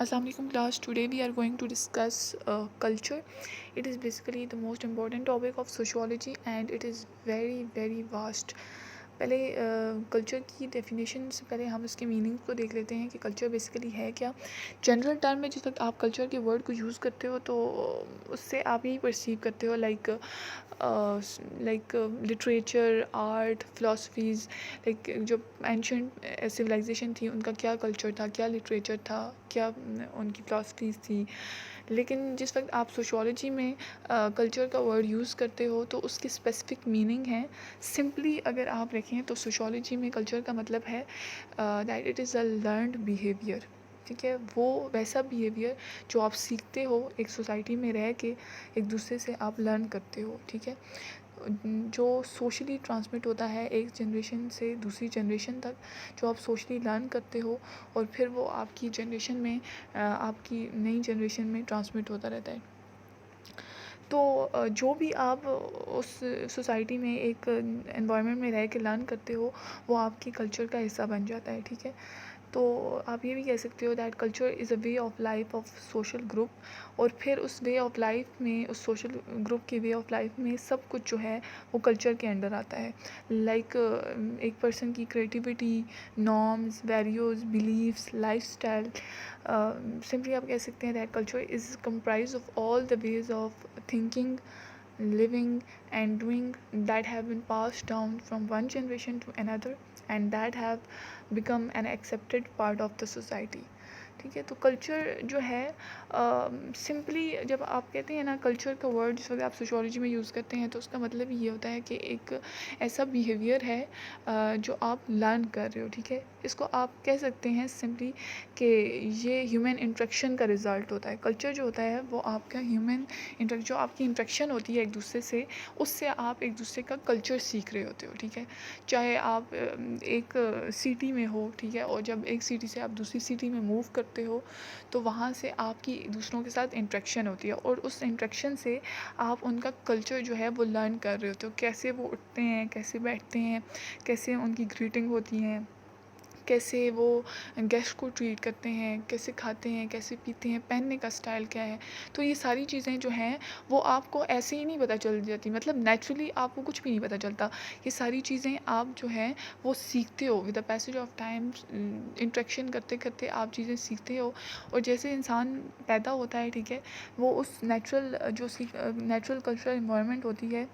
Assalamu alaikum class. Today we are going to discuss culture. It is basically the most important topic of sociology and it is very very vast. پہلے culture کی definition سے پہلے ہم اس کے meaning کو دیکھ لیتے ہیں کہ کلچر بیسیکلی ہے کیا. جنرل ٹرم میں جس وقت آپ کلچر کے ورڈ کو یوز کرتے ہو تو اس سے آپ یہی پرسیو کرتے ہو like literature, art, philosophies, like جو اینشنٹ سویلائزیشن تھی ان کا کیا کلچر تھا، کیا لٹریچر تھا، کیا ان کی فلاسفیز تھی. لیکن جس وقت آپ سوشیولوجی میں کلچر کا ورڈ یوز کرتے ہو تو اس کی اسپیسیفک میننگ ہے. سمپلی اگر آپ رکھیں تو سوشیولوجی میں کلچر کا مطلب ہے that it is a learned behaviour. ٹھیک ہے، وہ ویسا بیہیویئر جو آپ سیکھتے ہو ایک سوسائٹی میں رہ کے، ایک دوسرے سے آپ لرن کرتے ہو. ٹھیک ہے، جو سوشلی ٹرانسمٹ ہوتا ہے ایک جنریشن سے دوسری جنریشن تک، جو آپ سوشلی لرن کرتے ہو اور پھر وہ آپ کی جنریشن میں، آپ کی نئی جنریشن میں ٹرانسمٹ ہوتا رہتا ہے. تو جو بھی آپ اس سوسائٹی میں ایک انوائرمنٹ میں رہ کے لرن کرتے ہو وہ آپ کی کلچر کا حصہ بن جاتا ہے. ٹھیک ہے، تو آپ یہ بھی کہہ سکتے ہو that culture is a way of life of social group. اور پھر اس وے آف لائف میں، اس سوشل گروپ کے وے آف لائف میں سب کچھ جو ہے وہ کلچر کے انڈر آتا ہے. لائک ایک پرسن کی creativity, norms, values, beliefs, life style. Simply آپ کہہ سکتے ہیں that culture is comprise of all the ways of thinking, living and doing that have been passed down from one generation to another and that have become an accepted part of the society. ٹھیک ہے، تو culture جو ہے simply جب آپ کہتے ہیں نا کلچر کا ورڈ جس وقت آپ سوشیولوجی میں یوز کرتے ہیں تو اس کا مطلب یہ ہوتا ہے کہ ایک ایسا بیہیویئر ہے جو آپ لرن کر رہے ہو. ٹھیک ہے، اس کو آپ کہہ سکتے ہیں سمپلی کہ یہ ہیومن انٹریکشن کا رزلٹ ہوتا ہے. کلچر جو ہوتا ہے وہ آپ کا ہیومن جو آپ کی انٹریکشن ہوتی ہے ایک دوسرے سے، اس سے آپ ایک دوسرے کا کلچر سیکھ رہے ہوتے ہو. ٹھیک ہے، چاہے آپ ایک سٹی میں ہو، ٹھیک ہے، اور جب ایک سٹی سے آپ دوسری سٹی میں موو کرتے ہو تو وہاں سے آپ کی دوسروں کے ساتھ انٹریکشن ہوتی ہے اور اس انٹریکشن سے آپ ان کا کلچر جو ہے وہ لرن کر رہے ہوتے ہو. کیسے وہ اٹھتے ہیں، کیسے بیٹھتے ہیں، کیسے ان کی گریٹنگ ہوتی ہیں، کیسے وہ گیسٹ کو ٹریٹ کرتے ہیں، کیسے کھاتے ہیں، کیسے پیتے ہیں، پہننے کا اسٹائل کیا ہے. تو یہ ساری چیزیں جو ہیں وہ آپ کو ایسے ہی نہیں پتہ چل جاتی، مطلب نیچرلی آپ کو کچھ بھی نہیں پتہ چلتا. یہ ساری چیزیں آپ جو ہیں وہ سیکھتے ہو with the passage of time. Interaction کرتے کرتے آپ چیزیں سیکھتے ہو اور جیسے انسان پیدا ہوتا ہے، ٹھیک ہے، وہ اس نیچرل نیچرل کلچرل انوائرمنٹ ہوتی ہے،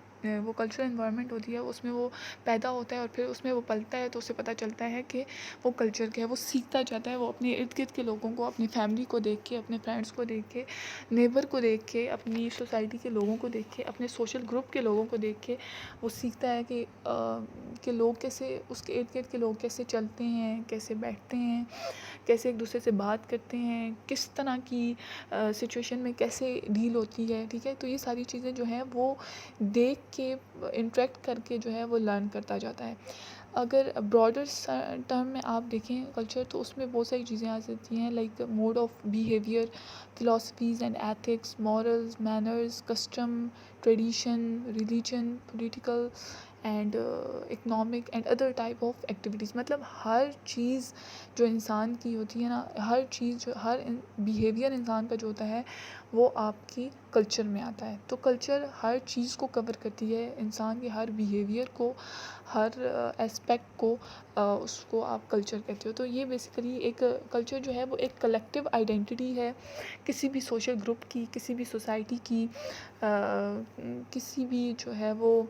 وہ کلچرل انوائرمنٹ ہوتی ہے، اس میں وہ پیدا ہوتا ہے اور پھر اس میں وہ پلتا ہے تو اسے پتہ چلتا ہے کہ وہ کلچر کیا ہے. وہ سیکھتا جاتا ہے، وہ اپنے ارد گرد کے لوگوں کو، اپنی فیملی کو دیکھ کے، اپنے فرینڈس کو دیکھ کے، نیبر کو دیکھ کے، اپنی سوسائٹی کے لوگوں کو دیکھ کے، اپنے سوشل گروپ کے لوگوں کو دیکھ کے وہ سیکھتا ہے کہ لوگ کیسے، اس کے ارد گرد کے لوگ کیسے چلتے ہیں، کیسے بیٹھتے ہیں، کیسے ایک دوسرے سے بات کرتے ہیں، کس طرح کی سچویشن میں کیسے ڈیل ہوتی ہے. ٹھیک ہے، تو یہ ساری چیزیں جو ہیں وہ دیکھ کے، انٹریکٹ کر کے جو ہے وہ لرن کرتا جاتا ہے. اگر براڈر ٹرم میں آپ دیکھیں کلچر تو اس میں بہت ساری چیزیں آ سکتی ہیں like mode of behaviour, philosophies and ethics, morals, manners, custom, tradition, religion, political and economic and other type of activities. مطلب ہر چیز جو انسان کی ہوتی ہے نا، ہر چیز جو ہر بیہیویئر انسان کا جو ہوتا ہے وہ آپ کی کلچر میں آتا ہے. تو کلچر ہر چیز کو کور کرتی ہے، انسان کے ہر بیہیویئر کو، ہر اسپیکٹ کو، اس کو آپ کلچر کہتے ہو. تو یہ بیسیکلی ایک کلچر جو ہے وہ ایک کلیکٹیو آئیڈینٹی ہے کسی بھی سوشل گروپ کی، کسی بھی سوسائٹی کی، کسی بھی جو ہے وہ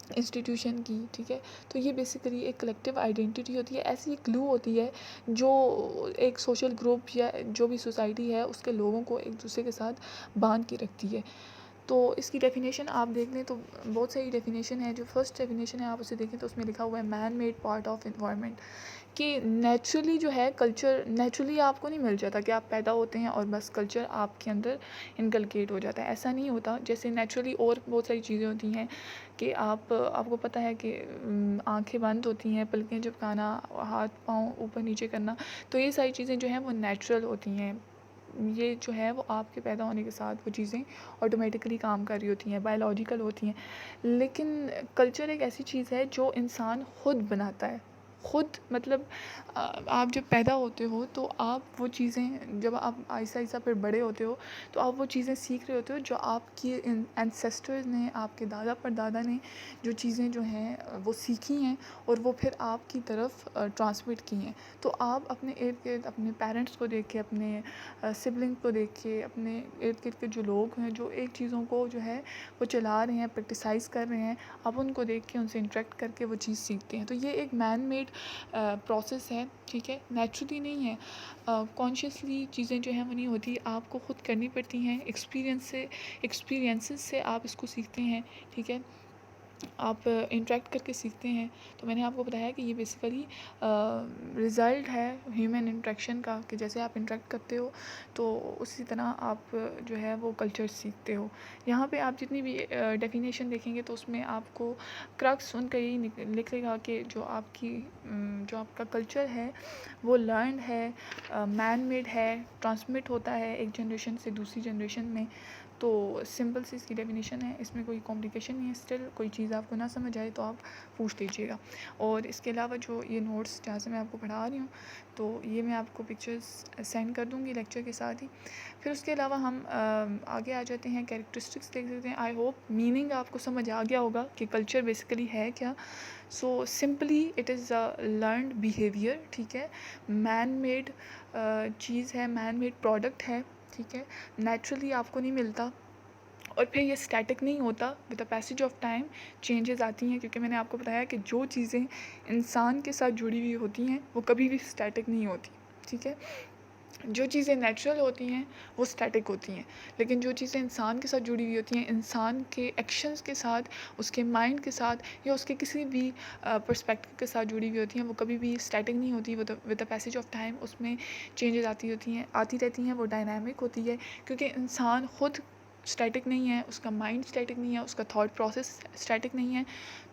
انسٹیٹیوشن کی. ٹھیک ہے، تو یہ بیسیکلی ایک کلیکٹیو آئیڈینٹی ہوتی ہے، ایسی ایک گلو ہوتی ہے جو ایک سوشل گروپ یا جو بھی سوسائٹی ہے اس کے لوگوں کو ایک دوسرے کے ساتھ باندھ کے رکھتی ہے. تو اس کی ڈیفینیشن آپ دیکھ لیں تو بہت ساری ڈیفینیشن ہے. جو فرسٹ ڈیفینیشن ہے آپ اسے دیکھیں تو اس میں لکھا ہوا ہے man made part of environment, کہ نیچرلی جو ہے کلچر نیچرلی آپ کو نہیں مل جاتا کہ آپ پیدا ہوتے ہیں اور بس کلچر آپ کے اندر انکلکیٹ ہو جاتا ہے. ایسا نہیں ہوتا. جیسے نیچرلی اور بہت ساری چیزیں ہوتی ہیں کہ آپ کو پتہ ہے کہ آنکھیں بند ہوتی ہیں، پلکیں جھپکانا، ہاتھ پاؤں اوپر نیچے کرنا، تو یہ ساری چیزیں جو ہیں وہ نیچرل ہوتی ہیں. یہ جو ہے وہ آپ کے پیدا ہونے کے ساتھ وہ چیزیں آٹومیٹکلی کام کر رہی ہوتی ہیں، بایولوجیکل ہوتی ہیں. لیکن کلچر ایک ایسی چیز ہے جو انسان خود بناتا ہے. خود مطلب آپ جب پیدا ہوتے ہو تو آپ وہ چیزیں، جب آپ آہستہ آہستہ پھر بڑے ہوتے ہو تو آپ وہ چیزیں سیکھ رہے ہوتے ہو جو آپ کی انسیسٹرز نے، آپ کے دادا پردادا نے جو چیزیں جو ہیں وہ سیکھی ہیں اور وہ پھر آپ کی طرف ٹرانسمٹ کی ہیں. تو آپ اپنے ارد گرد اپنے پیرنٹس کو دیکھ کے، اپنے سبلنگ کو دیکھ کے، اپنے ارد گرد کے جو لوگ ہیں جو ایک چیزوں کو جو ہے وہ چلا رہے ہیں، پریکٹیسائز کر رہے ہیں، آپ ان کو دیکھ کے ان سے انٹریکٹ کر کے وہ چیز سیکھتے ہیں. تو یہ ایک مین میڈ پروسیس ہے، ٹھیک ہے، نیچرلی نہیں ہے. کانشیسلی چیزیں جو ہیں وہ نہیں ہوتی، آپ کو خود کرنی پڑتی ہیں. ایکسپیرینسز سے آپ اس کو سیکھتے ہیں، ٹھیک ہے، آپ انٹریکٹ کر کے سیکھتے ہیں. تو میں نے آپ کو بتایا کہ یہ بیسیکلی رزلٹ ہے ہیومن انٹریکشن کا، کہ جیسے آپ انٹریکٹ کرتے ہو تو اسی طرح آپ جو ہے وہ کلچر سیکھتے ہو. یہاں پہ آپ جتنی بھی ڈیفینیشن دیکھیں گے تو اس میں آپ کو کرکس ان کا یہی لکھے گا کہ جو آپ کا کلچر ہے وہ لرنڈ ہے، مین میڈ ہے، ٹرانسمٹ ہوتا ہے ایک جنریشن سے دوسری جنریشن میں. تو سمپل سی اس کی ڈیفینیشن ہے، اس میں کوئی کمپلیکیشن نہیں ہے. اسٹل کوئی چیز آپ کو نہ سمجھ آئے تو آپ پوچھ لیجیے گا. اور اس کے علاوہ جو یہ نوٹس جہاں سے میں آپ کو پڑھا رہی ہوں تو یہ میں آپ کو پکچرز سینڈ کر دوں گی لیکچر کے ساتھ ہی. پھر اس کے علاوہ ہم آگے آ جاتے ہیں، کیریکٹرسٹکس دیکھ لیتے ہیں. آئی ہوپ میننگ آپ کو سمجھ آ گیا ہوگا کہ کلچر بیسیکلی ہے کیا. So simply it is learned behaviour, ٹھیک ہے، مین میڈ چیز ہے، مین میڈ پروڈکٹ ہے، ٹھیک ہے، نیچرلی آپ کو نہیں ملتا. اور پھر یہ اسٹیٹک نہیں ہوتا، with the passage of time changes آتی ہیں، کیونکہ میں نے آپ کو بتایا کہ جو چیزیں انسان کے ساتھ جڑی ہوئی ہوتی ہیں وہ کبھی بھی اسٹیٹک نہیں ہوتی، ٹھیک ہے. جو چیزیں نیچرل ہوتی ہیں وہ اسٹیٹک ہوتی ہیں، لیکن جو چیزیں انسان کے ساتھ جڑی ہوئی ہوتی ہیں، انسان کے ایکشنز کے ساتھ، اس کے مائنڈ کے ساتھ یا اس کے کسی بھی پرسپیکٹو کے ساتھ جڑی ہوئی ہوتی ہیں، وہ کبھی بھی اسٹیٹک نہیں ہوتی. With the passage of time اس میں چینجز آتی رہتی ہیں، وہ ڈائنامک ہوتی ہے. کیونکہ انسان خود اسٹیٹک نہیں ہے، اس کا مائنڈ اسٹیٹک نہیں ہے، اس کا تھاٹ پروسیس اسٹیٹک نہیں ہے،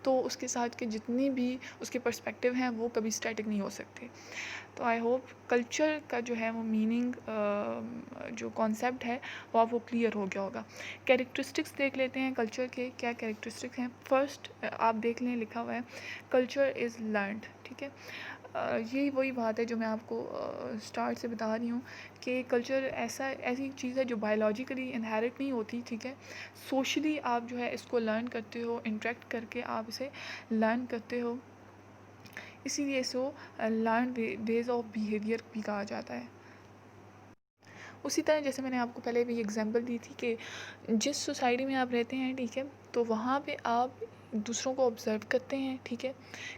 تو اس کے ساتھ کے جتنی بھی اس کے پرسپیکٹیو ہیں وہ کبھی اسٹیٹک نہیں ہو سکتے. تو آئی ہوپ کلچر کا جو ہے وہ میننگ، جو کانسیپٹ ہے وہ آپ کو کلیئر ہو گیا ہوگا. کیریکٹرسٹکس دیکھ لیتے ہیں کلچر کے، کیا کیریکٹرسٹکس ہیں. فرسٹ آپ دیکھ لیں، لکھا ہوا ہے کلچر از لرنڈ، ٹھیک ہے. یہی وہی بات ہے جو میں آپ کو اسٹارٹ سے بتا رہی ہوں کہ کلچر ایسی چیز ہے جو بایولوجیکلی انہیرٹ نہیں ہوتی، ٹھیک ہے. سوشلی آپ جو ہے اس کو لرن کرتے ہو، انٹریکٹ کر کے آپ اسے لرن کرتے ہو، اسی لیے اس کو لرن ویز آف بیہیویئر بھی کہا جاتا ہے. اسی طرح جیسے میں نے آپ کو پہلے بھی ایگزامپل دی تھی کہ جس سوسائٹی میں آپ رہتے ہیں، ٹھیک ہے، تو وہاں پہ آپ دوسروں کو آبزرو کرتے ہیں، ٹھیک ہے،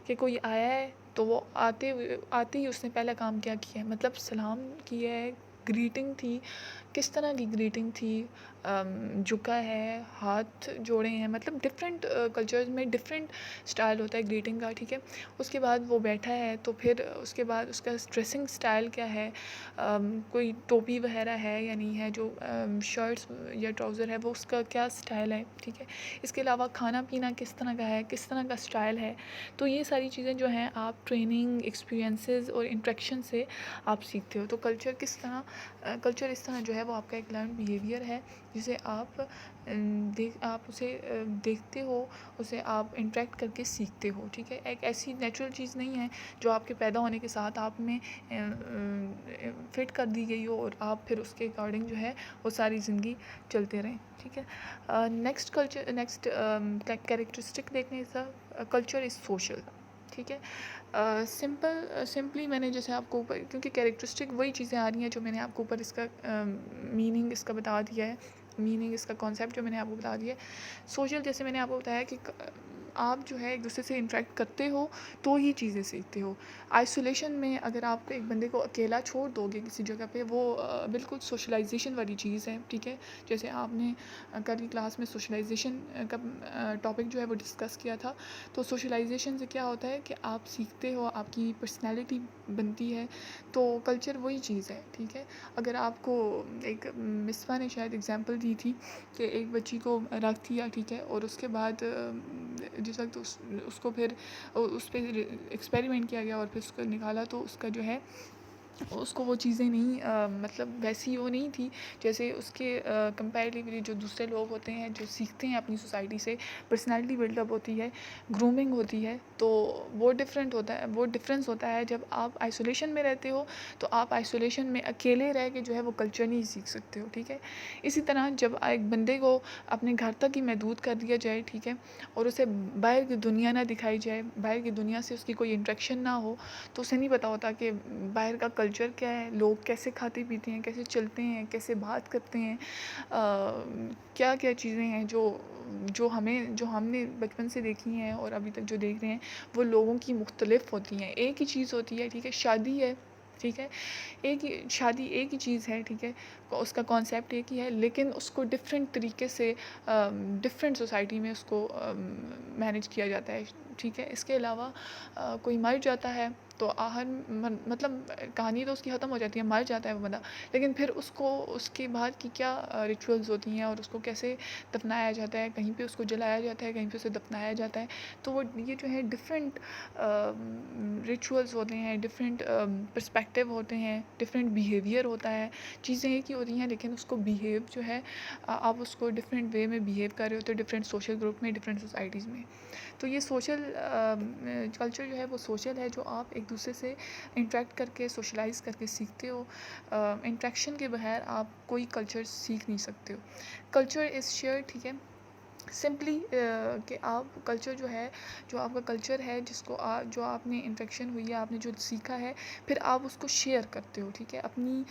کہ کوئی آیا ہے تو وہ آتے ہی اس نے پہلا کام کیا کیا ہے، مطلب سلام کیا ہے، گریٹنگ تھی، کس طرح کی گریٹنگ تھی، جھکا ہے، ہاتھ جوڑے ہیں، مطلب ڈفرینٹ کلچرز میں ڈفرینٹ اسٹائل ہوتا ہے گریٹنگ کا، ٹھیک ہے. اس کے بعد وہ بیٹھا ہے تو پھر اس کے بعد اس کا ڈریسنگ اسٹائل کیا ہے، کوئی ٹوپی وغیرہ ہے یا نہیں ہے، جو شرٹس یا ٹراؤزر ہے وہ اس کا کیا اسٹائل ہے، ٹھیک ہے. اس کے علاوہ کھانا پینا کس طرح کا ہے، کس طرح کا اسٹائل ہے. تو یہ ساری چیزیں جو ہیں آپ ٹریننگ، ایکسپیرینسز اور انٹریکشن سے آپ سیکھتے ہو. تو کلچر اس طرح جو ہے وہ آپ کا ایک لرن بیہیویئر ہے جسے آپ اسے دیکھتے ہو، اسے آپ انٹریکٹ کر کے سیکھتے ہو، ٹھیک ہے. ایک ایسی نیچرل چیز نہیں ہے جو آپ کے پیدا ہونے کے ساتھ آپ میں فٹ کر دی گئی ہو اور آپ پھر اس کے اکارڈنگ جو ہے وہ ساری زندگی چلتے رہیں، ٹھیک ہے. نیکسٹ کیریکٹرسٹک دیکھنے کا، کلچر از سوشل، ٹھیک ہے. سمپلی میں نے جیسے آپ کو اوپر، کیونکہ کیریکٹرسٹک وہی چیزیں آ رہی ہیں جو میں نے آپ کو اوپر اس کا میننگ اس کا بتا دیا ہے، میننگ اس کا کانسیپٹ جو میں نے آپ کو بتا دیا ہے. سوشل جیسے میں نے آپ کو بتایا کہ آپ جو ہے ایک دوسرے سے انٹریکٹ کرتے ہو تو ہی چیزیں سیکھتے ہو. آئسولیشن میں اگر آپ کو ایک بندے کو اکیلا چھوڑ دو گے کسی جگہ پہ، وہ بالکل سوشلائزیشن والی چیز ہے، ٹھیک ہے. جیسے آپ نے کل کی کلاس میں سوشلائزیشن کا ٹاپک جو ہے وہ ڈسکس کیا تھا. تو سوشلائزیشن سے کیا ہوتا ہے کہ آپ سیکھتے ہو، آپ کی پرسنالٹی بنتی ہے. تو کلچر وہی چیز ہے، ٹھیک ہے. اگر آپ کو ایک مصباح نے شاید اگزامپل دی تھی کہ ایک بچی کو رکھ دیا، ٹھیک ہے، اور اس کے بعد جس وقت اس کو پھر اس پہ ایکسپیریمنٹ کیا گیا اور پھر اس کو نکالا تو اس کا جو ہے اس کو وہ چیزیں نہیں مطلب ویسی وہ نہیں تھی جیسے اس کے کمپیریٹیولی جو دوسرے لوگ ہوتے ہیں جو سیکھتے ہیں اپنی سوسائٹی سے. پرسنالٹی بلڈ اپ ہوتی ہے, گرومنگ ہوتی ہے, تو وہ ڈفرینٹ ہوتا ہے, وہ ڈفرینس ہوتا ہے. جب آپ آئسولیشن میں رہتے ہو تو آپ آئسولیشن میں اکیلے رہ کے جو ہے وہ کلچر نہیں سیکھ سکتے ہو, ٹھیک ہے. اسی طرح جب ایک بندے کو اپنے گھر تک ہی محدود کر دیا جائے, ٹھیک ہے, اور اسے باہر کی دنیا نہ دکھائی جائے, باہر کی دنیا سے اس کی کوئی انٹریکشن نہ ہو, تو اسے نہیں پتہ ہوتا کہ باہر کا کلچر کیا ہے, لوگ کیسے کھاتے پیتے ہیں, کیسے چلتے ہیں, کیسے بات کرتے ہیں, کیا کیا چیزیں ہیں جو ہم نے بچپن سے دیکھی ہیں اور ابھی تک جو دیکھ رہے ہیں وہ لوگوں کی مختلف ہوتی ہیں. ایک ہی چیز ہوتی ہے, ٹھیک ہے, شادی ہے, ٹھیک ہے, شادی ایک ہی چیز ہے, ٹھیک ہے, اس کا کانسیپٹ ایک ہی ہے, لیکن اس کو ڈفرینٹ طریقے سے ڈفرینٹ سوسائٹی میں اس کو مینیج کیا جاتا ہے, ٹھیک ہے. اس کے علاوہ کوئی مر جاتا ہے تو آخر مطلب کہانی تو اس کی ختم ہو جاتی ہے, مر جاتا ہے وہ بندہ, لیکن پھر اس کے بعد کی کیا ریچولز ہوتی ہیں اور اس کو کیسے دفنایا جاتا ہے, کہیں پہ اس کو جلایا جاتا ہے, کہیں پہ اسے دفنایا جاتا ہے, تو وہ یہ جو ہے ڈفرینٹ ریچولز ہوتے ہیں, ڈفرینٹ پرسپیکٹیو ہوتے ہیں, ڈفرینٹ بیہیویئر ہوتا ہے. چیزیں ایک ہی ہوتی ہیں لیکن اس کو بیہیو جو ہے آپ اس کو ڈفرینٹ وے میں بیہیو کر رہے ہوتے ہیں, ڈفرینٹ سوشل گروپ میں, ڈفرینٹ سوسائٹیز میں. تو یہ سوشل کلچر جو ہے وہ سوشل ہے, جو آپ ایک دوسرے سے انٹریکٹ کر کے سوشلائز کر کے سیکھتے ہو. انٹریکشن کے بغیر آپ کوئی کلچر سیکھ نہیں سکتے ہو. کلچر از شیئر, ٹھیک ہے, سمپلی کہ آپ کلچر جو ہے, جو آپ کا کلچر ہے, جو آپ نے انٹریکشن ہوئی ہے, آپ نے جو سیکھا ہے, پھر آپ اس کو شیئر کرتے ہو, ٹھیک ہے, اپنی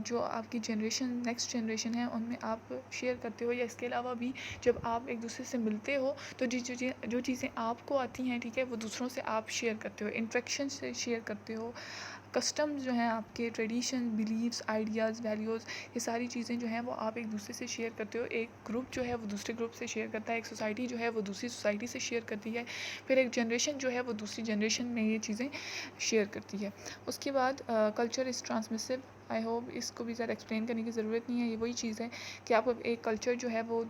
جو آپ کی جنریشن نیکسٹ جنریشن ہے ان میں آپ شیئر کرتے ہو. یا اس کے علاوہ بھی جب آپ ایک دوسرے سے ملتے ہو تو جو چیزیں آپ کو آتی ہیں, ٹھیک ہے, وہ دوسروں سے آپ شیئر کرتے ہو, انٹریکشن سے شیئر کرتے ہو. کسٹمز جو ہیں آپ کے, ٹریڈیشن, بلیفس, آئیڈیاز, ویلیوز, یہ ساری چیزیں جو ہیں وہ آپ ایک دوسرے سے شیئر کرتے ہو. ایک گروپ جو ہے وہ دوسرے گروپ سے شیئر کرتا ہے, ایک سوسائٹی جو ہے وہ دوسری سوسائٹی سے شیئر کرتی ہے, پھر ایک جنریشن جو ہے وہ دوسری جنریشن میں یہ چیزیں شیئر کرتی ہے. اس کے بعد کلچر از ٹرانسمیسو. آئی ہوپ اس کو بھی زیادہ ایکسپلین کرنے کی ضرورت نہیں ہے. یہ وہی چیز ہے کہ آپ ایک کلچر جو ہے وہ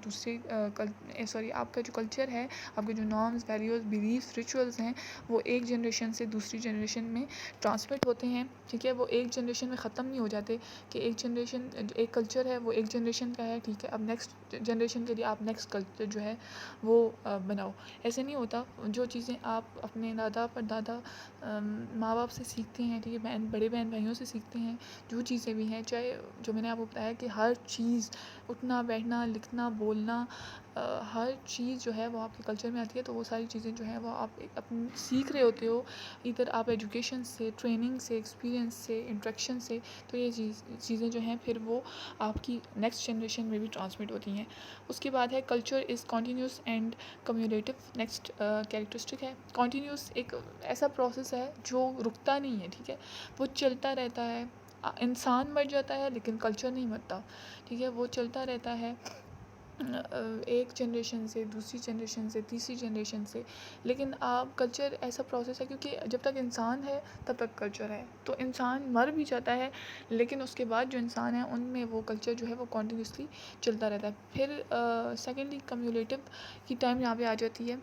آپ کا جو کلچر ہے, آپ کے جو نارمز, ویلیوز, بلیفس, ریچولز ہیں, وہ ایک جنریشن سے دوسری جنریشن میں ٹرانسمٹ ہوتے ہیں, ٹھیک ہے. وہ ایک جنریشن میں ختم نہیں ہو جاتے کہ ایک کلچر ہے وہ ایک جنریشن کا ہے, ٹھیک ہے, اب نیکسٹ جنریشن کے لیے آپ نیکسٹ کلچر جو ہے وہ بناؤ. ایسے نہیں ہوتا. جو چیزیں آپ اپنے دادا پردادا ماں باپ سے سیکھتے ہیں, ٹھیک ہے, بڑے بہن بھائیوں سے سیکھتے ہیں, جو چیزیں بھی ہیں, چاہے جو میں نے آپ کو بتایا کہ ہر چیز, اٹھنا بیٹھنا, لکھنا بولنا, ہر چیز جو ہے وہ آپ کے کلچر میں آتی ہے. تو وہ ساری چیزیں جو ہیں وہ آپ اپنی سیکھ رہے ہوتے ہو, ادھر آپ ایجوکیشن سے, ٹریننگ سے, ایکسپیرینس سے, انٹریکشن سے. تو یہ چیزیں جو ہیں پھر وہ آپ کی نیکسٹ جنریشن میں بھی ٹرانسمٹ ہوتی ہیں. اس کے بعد ہے culture is continuous and cumulative. Next characteristic ہے کنٹینیوس. ایک ایسا پروسیس ہے جو رکتا نہیں ہے, ٹھیک ہے, وہ چلتا رہتا ہے. انسان مر جاتا ہے لیکن کلچر نہیں مرتا, ٹھیک ہے, وہ چلتا رہتا ہے ایک جنریشن سے دوسری جنریشن سے تیسری جنریشن سے. لیکن کلچر ایسا پروسیس ہے کیونکہ جب تک انسان ہے تب تک کلچر ہے. تو انسان مر بھی جاتا ہے لیکن اس کے بعد جو انسان ہے ان میں وہ کلچر جو ہے وہ کنٹینیوسلی چلتا رہتا ہے. پھر سیکنڈلی کمیونیٹیو کی ٹائم یہاں پہ آ جاتی ہے.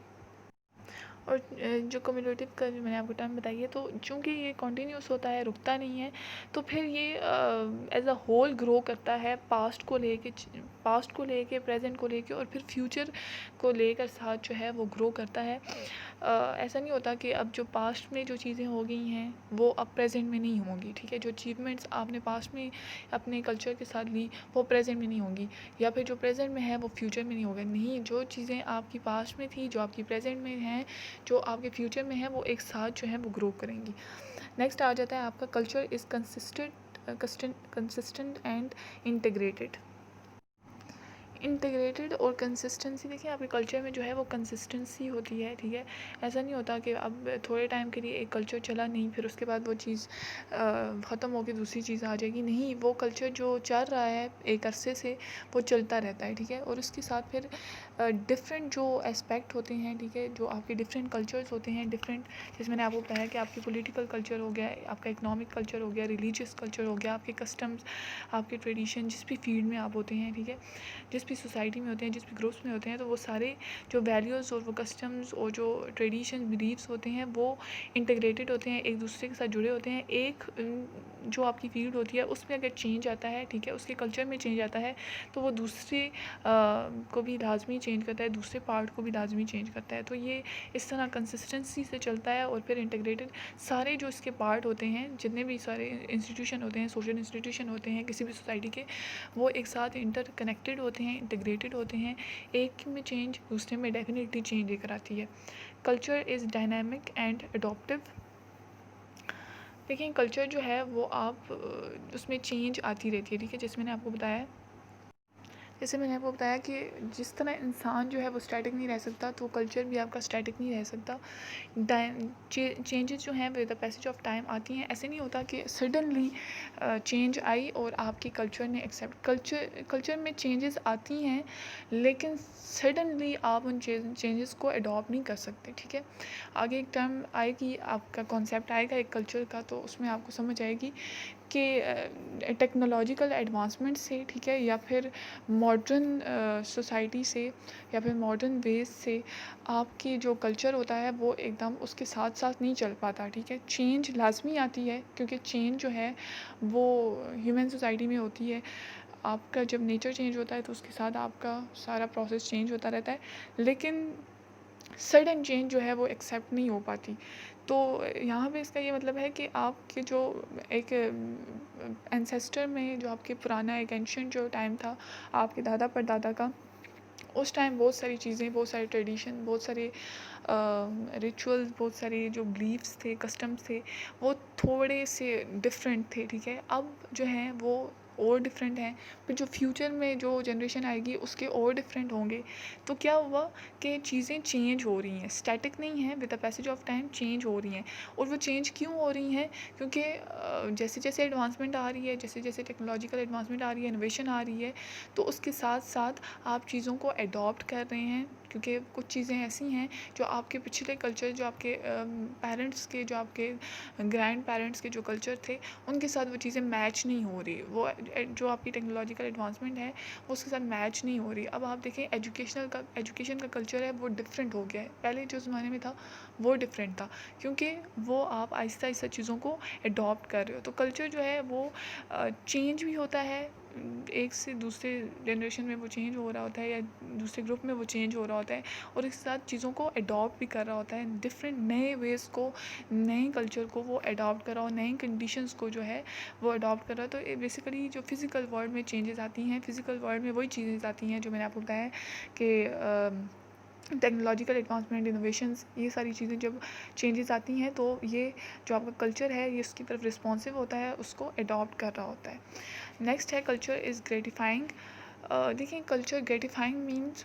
اور جو کمیونیٹیو کا جو میں نے آپ کو ٹائم بتائی ہے, تو چونکہ یہ کنٹینیوس ہوتا ہے, رکتا نہیں ہے, تو پھر یہ ایز اے ہول گرو کرتا ہے پاسٹ کو لے کے پریزنٹ کو لے کے, اور پھر فیوچر کو لے کر ساتھ جو ہے وہ گرو کرتا ہے. ایسا نہیں ہوتا کہ اب جو پاسٹ میں جو چیزیں ہو گئی ہیں وہ اب پریزنٹ میں نہیں ہوں گی, ٹھیک ہے. جو اچیومنٹس آپ نے پاسٹ میں اپنے کلچر کے ساتھ لی وہ پریزنٹ میں نہیں ہوں گی, یا پھر جو پریزنٹ میں ہے وہ فیوچر میں نہیں ہوگا. نہیں, جو چیزیں آپ کی پاسٹ میں تھی, جو آپ کی پریزنٹ میں ہیں, جو آپ کے فیوچر میں ہیں, وہ ایک ساتھ جو ہیں وہ گرو کریں گی. نیکسٹ آ جاتا ہے آپ کا culture is consistent and integrated اور کنسسٹنسی. دیکھیں آپ کے کلچر میں جو ہے وہ کنسسٹنسی ہوتی ہے, ٹھیک ہے. ایسا نہیں ہوتا کہ اب تھوڑے ٹائم کے لیے ایک کلچر چلا نہیں, پھر اس کے بعد وہ چیز ختم ہو کے دوسری چیز آ جائے گی. نہیں, وہ کلچر جو چل رہا ہے ایک عرصے سے وہ چلتا رہتا ہے, ٹھیک ہے. اور اس کے ساتھ پھر ڈفرینٹ جو اسپیکٹ ہوتے ہیں، ٹھیک ہے، جو آپ کے ڈفرینٹ کلچرز ہوتے ہیں، ڈفرینٹ، جیسے میں نے آپ کو بتایا کہ آپ کی پولیٹیکل کلچر ہو گیا، آپ کا اکنامک کلچر ہو گیا، ریلیجیس کلچر ہو گیا، آپ کے کسٹمز، آپ کے ٹریڈیشن، جس بھی فیلڈ میں آپ ہوتے ہیں، ٹھیک ہے، جس بھی سوسائٹی میں ہوتے ہیں، جس بھی گروپس میں ہوتے ہیں، تو وہ سارے جو ویلیوز اور وہ کسٹمز اور جو ٹریڈیشن بلیفس ہوتے ہیں وہ انٹیگریٹڈ ہوتے ہیں، ایک دوسرے کے ساتھ جڑے ہوتے ہیں. ایک جو آپ کی فیلڈ ہوتی ہے اس میں اگر چینج آتا ہے، ٹھیک ہے، اس کے کلچر میں چینج آتا ہے تو وہ دوسرے کو بھی لازمی چینج کرتا ہے، دوسرے پارٹ کو بھی لازمی چینج کرتا ہے. تو یہ اس طرح کنسسٹنسی سے چلتا ہے، اور پھر انٹیگریٹڈ سارے جو اس کے پارٹ ہوتے ہیں، جتنے بھی سارے انسٹیٹیوشن ہوتے ہیں، سوشل انسٹیٹیوشن ہوتے ہیں کسی بھی سوسائٹی کے، وہ ایک ساتھ انٹر کنیکٹڈ ہوتے ہیں، انٹیگریٹڈ ہوتے ہیں. ایک میں چینج دوسرے میں ڈیفینیٹلی چینج لے کر آتی ہے. Culture is dynamic and adaptive. دیکھیں کلچر جو ہے وہ آپ اس میں چینج آتی رہتی ہے، ٹھیک ہے، جیسے میں نے آپ کو بتایا، کہ جس طرح انسان جو ہے وہ اسٹیٹک نہیں رہ سکتا، تو کلچر بھی آپ کا اسٹیٹک نہیں رہ سکتا. چینجز جو ہیں with the passage of time آتی ہیں. ایسے نہیں ہوتا کہ سڈنلی چینج آئی اور آپ کی کلچر نے ایکسیپٹ. کلچر میں چینجز آتی ہیں لیکن سڈنلی آپ ان چینجز کو اڈاپٹ نہیں کر سکتے، ٹھیک ہے. آگے ایک ٹرم آئے گی، آپ کا کانسیپٹ آئے گا ایک کلچر کا، تو اس میں آپ کو سمجھ آئے گی کہ ٹیکنالوجیکل ایڈوانسمنٹ سے، ٹھیک ہے، یا پھر ماڈرن سوسائٹی سے، یا پھر ماڈرن ویز سے آپ کی جو کلچر ہوتا ہے وہ ایک دم اس کے ساتھ ساتھ نہیں چل پاتا، ٹھیک ہے. چینج لازمی آتی ہے کیونکہ چینج جو ہے وہ ہیومن سوسائٹی میں ہوتی ہے. آپ کا جب نیچر چینج ہوتا ہے تو اس کے ساتھ آپ کا سارا پروسیس چینج ہوتا رہتا ہے، لیکن سڈن چینج جو ہے وہ ایکسیپٹ نہیں ہو پاتی. تو یہاں پہ اس کا یہ مطلب ہے کہ آپ کے جو ایک اینسیسٹر میں جو آپ کے پرانا ایک اینشنٹ جو ٹائم تھا آپ کے دادا پر دادا کا، اس ٹائم بہت ساری چیزیں، بہت سارے ٹریڈیشن، بہت سارے ریچولز، بہت سارے جو بلیفس تھے، کسٹمز تھے، وہ تھوڑے سے ڈفرینٹ تھے، ٹھیک ہے. اب جو ہیں وہ اور ڈفرینٹ ہیں. پھر جو فیوچر میں جو جنریشن آئے گی اس کے اور ڈفرینٹ ہوں گے. تو کیا ہوا کہ چیزیں چینج ہو رہی ہیں، اسٹیٹک نہیں ہیں، with the passage of time change ہو رہی ہیں. اور وہ چینج کیوں ہو رہی ہیں؟ کیونکہ جیسے جیسے ایڈوانسمنٹ آ رہی ہے، جیسے جیسے ٹیکنالوجیکل ایڈوانسمنٹ آ رہی ہے، انوویشن آ رہی ہے، تو اس کے ساتھ ساتھ آپ چیزوں کو اڈاپٹ کر رہے ہیں. کیونکہ کچھ چیزیں ایسی ہیں جو آپ کے پچھلے کلچر، جو آپ کے پیرنٹس کے، جو آپ کے گرینڈ پیرنٹس کے جو کلچر تھے ان کے ساتھ وہ چیزیں میچ نہیں ہو رہی. وہ جو آپ کی ٹیکنالوجیکل ایڈوانسمنٹ ہے وہ اس کے ساتھ میچ نہیں ہو رہی. اب آپ دیکھیں ایجوکیشن کا کلچر ہے وہ ڈفرینٹ ہو گیا ہے. پہلے جو زمانے میں تھا وہ ڈفرینٹ تھا، کیونکہ وہ آپ آہستہ آہستہ چیزوں کو اڈاپٹ کر رہے ہو. تو کلچر جو ہے وہ چینج بھی ہوتا ہے، ایک سے دوسرے جنریشن میں وہ چینج ہو رہا ہوتا ہے، یا دوسرے گروپ میں وہ چینج ہو رہا ہوتا ہے، اور اس کے ساتھ چیزوں کو اڈاپٹ بھی کر رہا ہوتا ہے. ڈفرینٹ نئے ویز کو، نئے کلچر کو وہ اڈاپٹ کر رہا ہو، نئے کنڈیشنز کو جو ہے وہ اڈاپٹ کر رہا ہے. تو بیسیکلی جو فزیکل ورلڈ میں چینجز آتی ہیں، فزیکل ورلڈ میں وہی چیزیں آتی ہیں جو میں نے آپ کو بتایا کہ ٹیکنالوجیکل ایڈوانسمنٹ، انوویشنز، یہ ساری چیزیں جب چینجز آتی ہیں تو یہ جو آپ کا کلچر ہے یہ اس کی طرف رسپانسو ہوتا ہے، اس کو اڈاپٹ کر رہا ہوتا ہے. نیکسٹ ہے کلچر از گریٹیفائنگ. دیکھیں کلچر گریٹیفائنگ مینس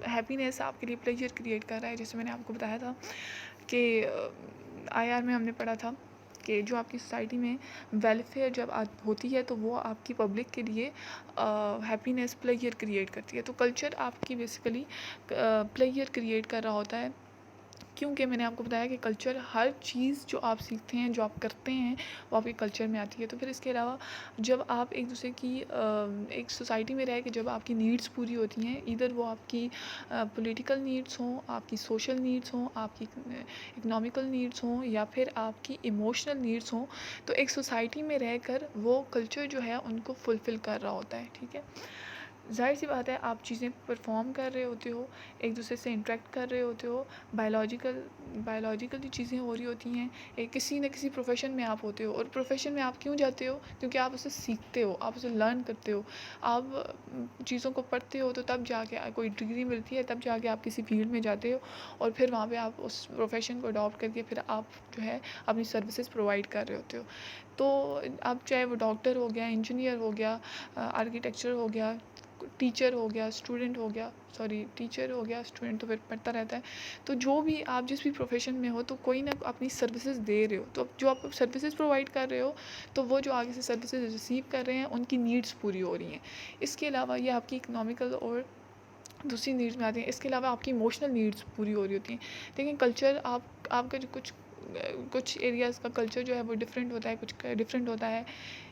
ہیپینیس، آپ کے لیے پلیجر کریٹ کر رہا ہے. جیسے میں نے آپ کو بتایا تھا کہ آئی آر میں ہم نے پڑھا تھا کہ جو آپ کی سوسائٹی میں ویلفیئر جب ہوتی ہے تو وہ آپ کی پبلک کے لیے ہیپینیس، پلیجر کریٹ کرتی ہے. تو کلچر آپ کی بیسیکلی پلیجر کریٹ کر رہا ہوتا ہے، کیونکہ میں نے آپ کو بتایا کہ کلچر ہر چیز جو آپ سیکھتے ہیں، جو آپ کرتے ہیں، وہ آپ کے کلچر میں آتی ہے. تو پھر اس کے علاوہ جب آپ ایک دوسرے کی ایک سوسائٹی میں رہ کے جب آپ کی نیڈس پوری ہوتی ہیں، ادھر وہ آپ کی پولیٹیکل نیڈس ہوں، آپ کی سوشل نیڈس ہوں، آپ کی اکنامیکل نیڈس ہوں، یا پھر آپ کی ایموشنل نیڈس ہوں، تو ایک سوسائٹی میں رہ کر وہ کلچر جو ہے ان کو فلفل کر رہا ہوتا ہے، ٹھیک ہے. ظاہر سی بات ہے آپ چیزیں پرفارم کر رہے ہوتے ہو، ایک دوسرے سے انٹریکٹ کر رہے ہوتے ہو، بایولوجیکل چیزیں ہو رہی ہوتی ہیں. کسی نہ کسی پروفیشن میں آپ ہوتے ہو، اور پروفیشن میں آپ کیوں جاتے ہو؟ کیونکہ آپ اسے سیکھتے ہو، آپ اسے لرن کرتے ہو، آپ چیزوں کو پڑھتے ہو، تو تب جا کے کوئی ڈگری ملتی ہے، تب جا کے آپ کسی فیلڈ میں جاتے ہو، اور پھر وہاں پہ آپ اس پروفیشن کو اڈاپٹ کر کے پھر آپ جو ہے اپنی سروسز پرووائڈ کر رہے ہوتے ہو. تو اب چاہے وہ ڈاکٹر ہو گیا، انجینئر ہو گیا، آرکیٹیکچر ہو گیا، ٹیچر ہو گیا، اسٹوڈنٹ ہو گیا، ٹیچر ہو گیا، اسٹوڈنٹ تو پھر پڑھتا رہتا ہے. تو جو بھی آپ جس بھی پروفیشن میں ہو تو کوئی نہ اپنی سروسز دے رہے ہو. تو جو آپ سروسز پرووائڈ کر رہے ہو تو وہ جو آگے سے سروسز ریسیو کر رہے ہیں ان کی نیڈس پوری ہو رہی ہیں. اس کے علاوہ یہ آپ کی اکنامیکل اور دوسری نیڈس میں آتے ہیں. اس کے علاوہ آپ کی ایموشنل نیڈس پوری ہو رہی ہوتی ہیں. دیکھیں کلچر آپ کا جو کچھ ایریاز کا کلچر جو ہے وہ ڈفرینٹ ہوتا ہے, کچھ ڈفرینٹ ہوتا ہے.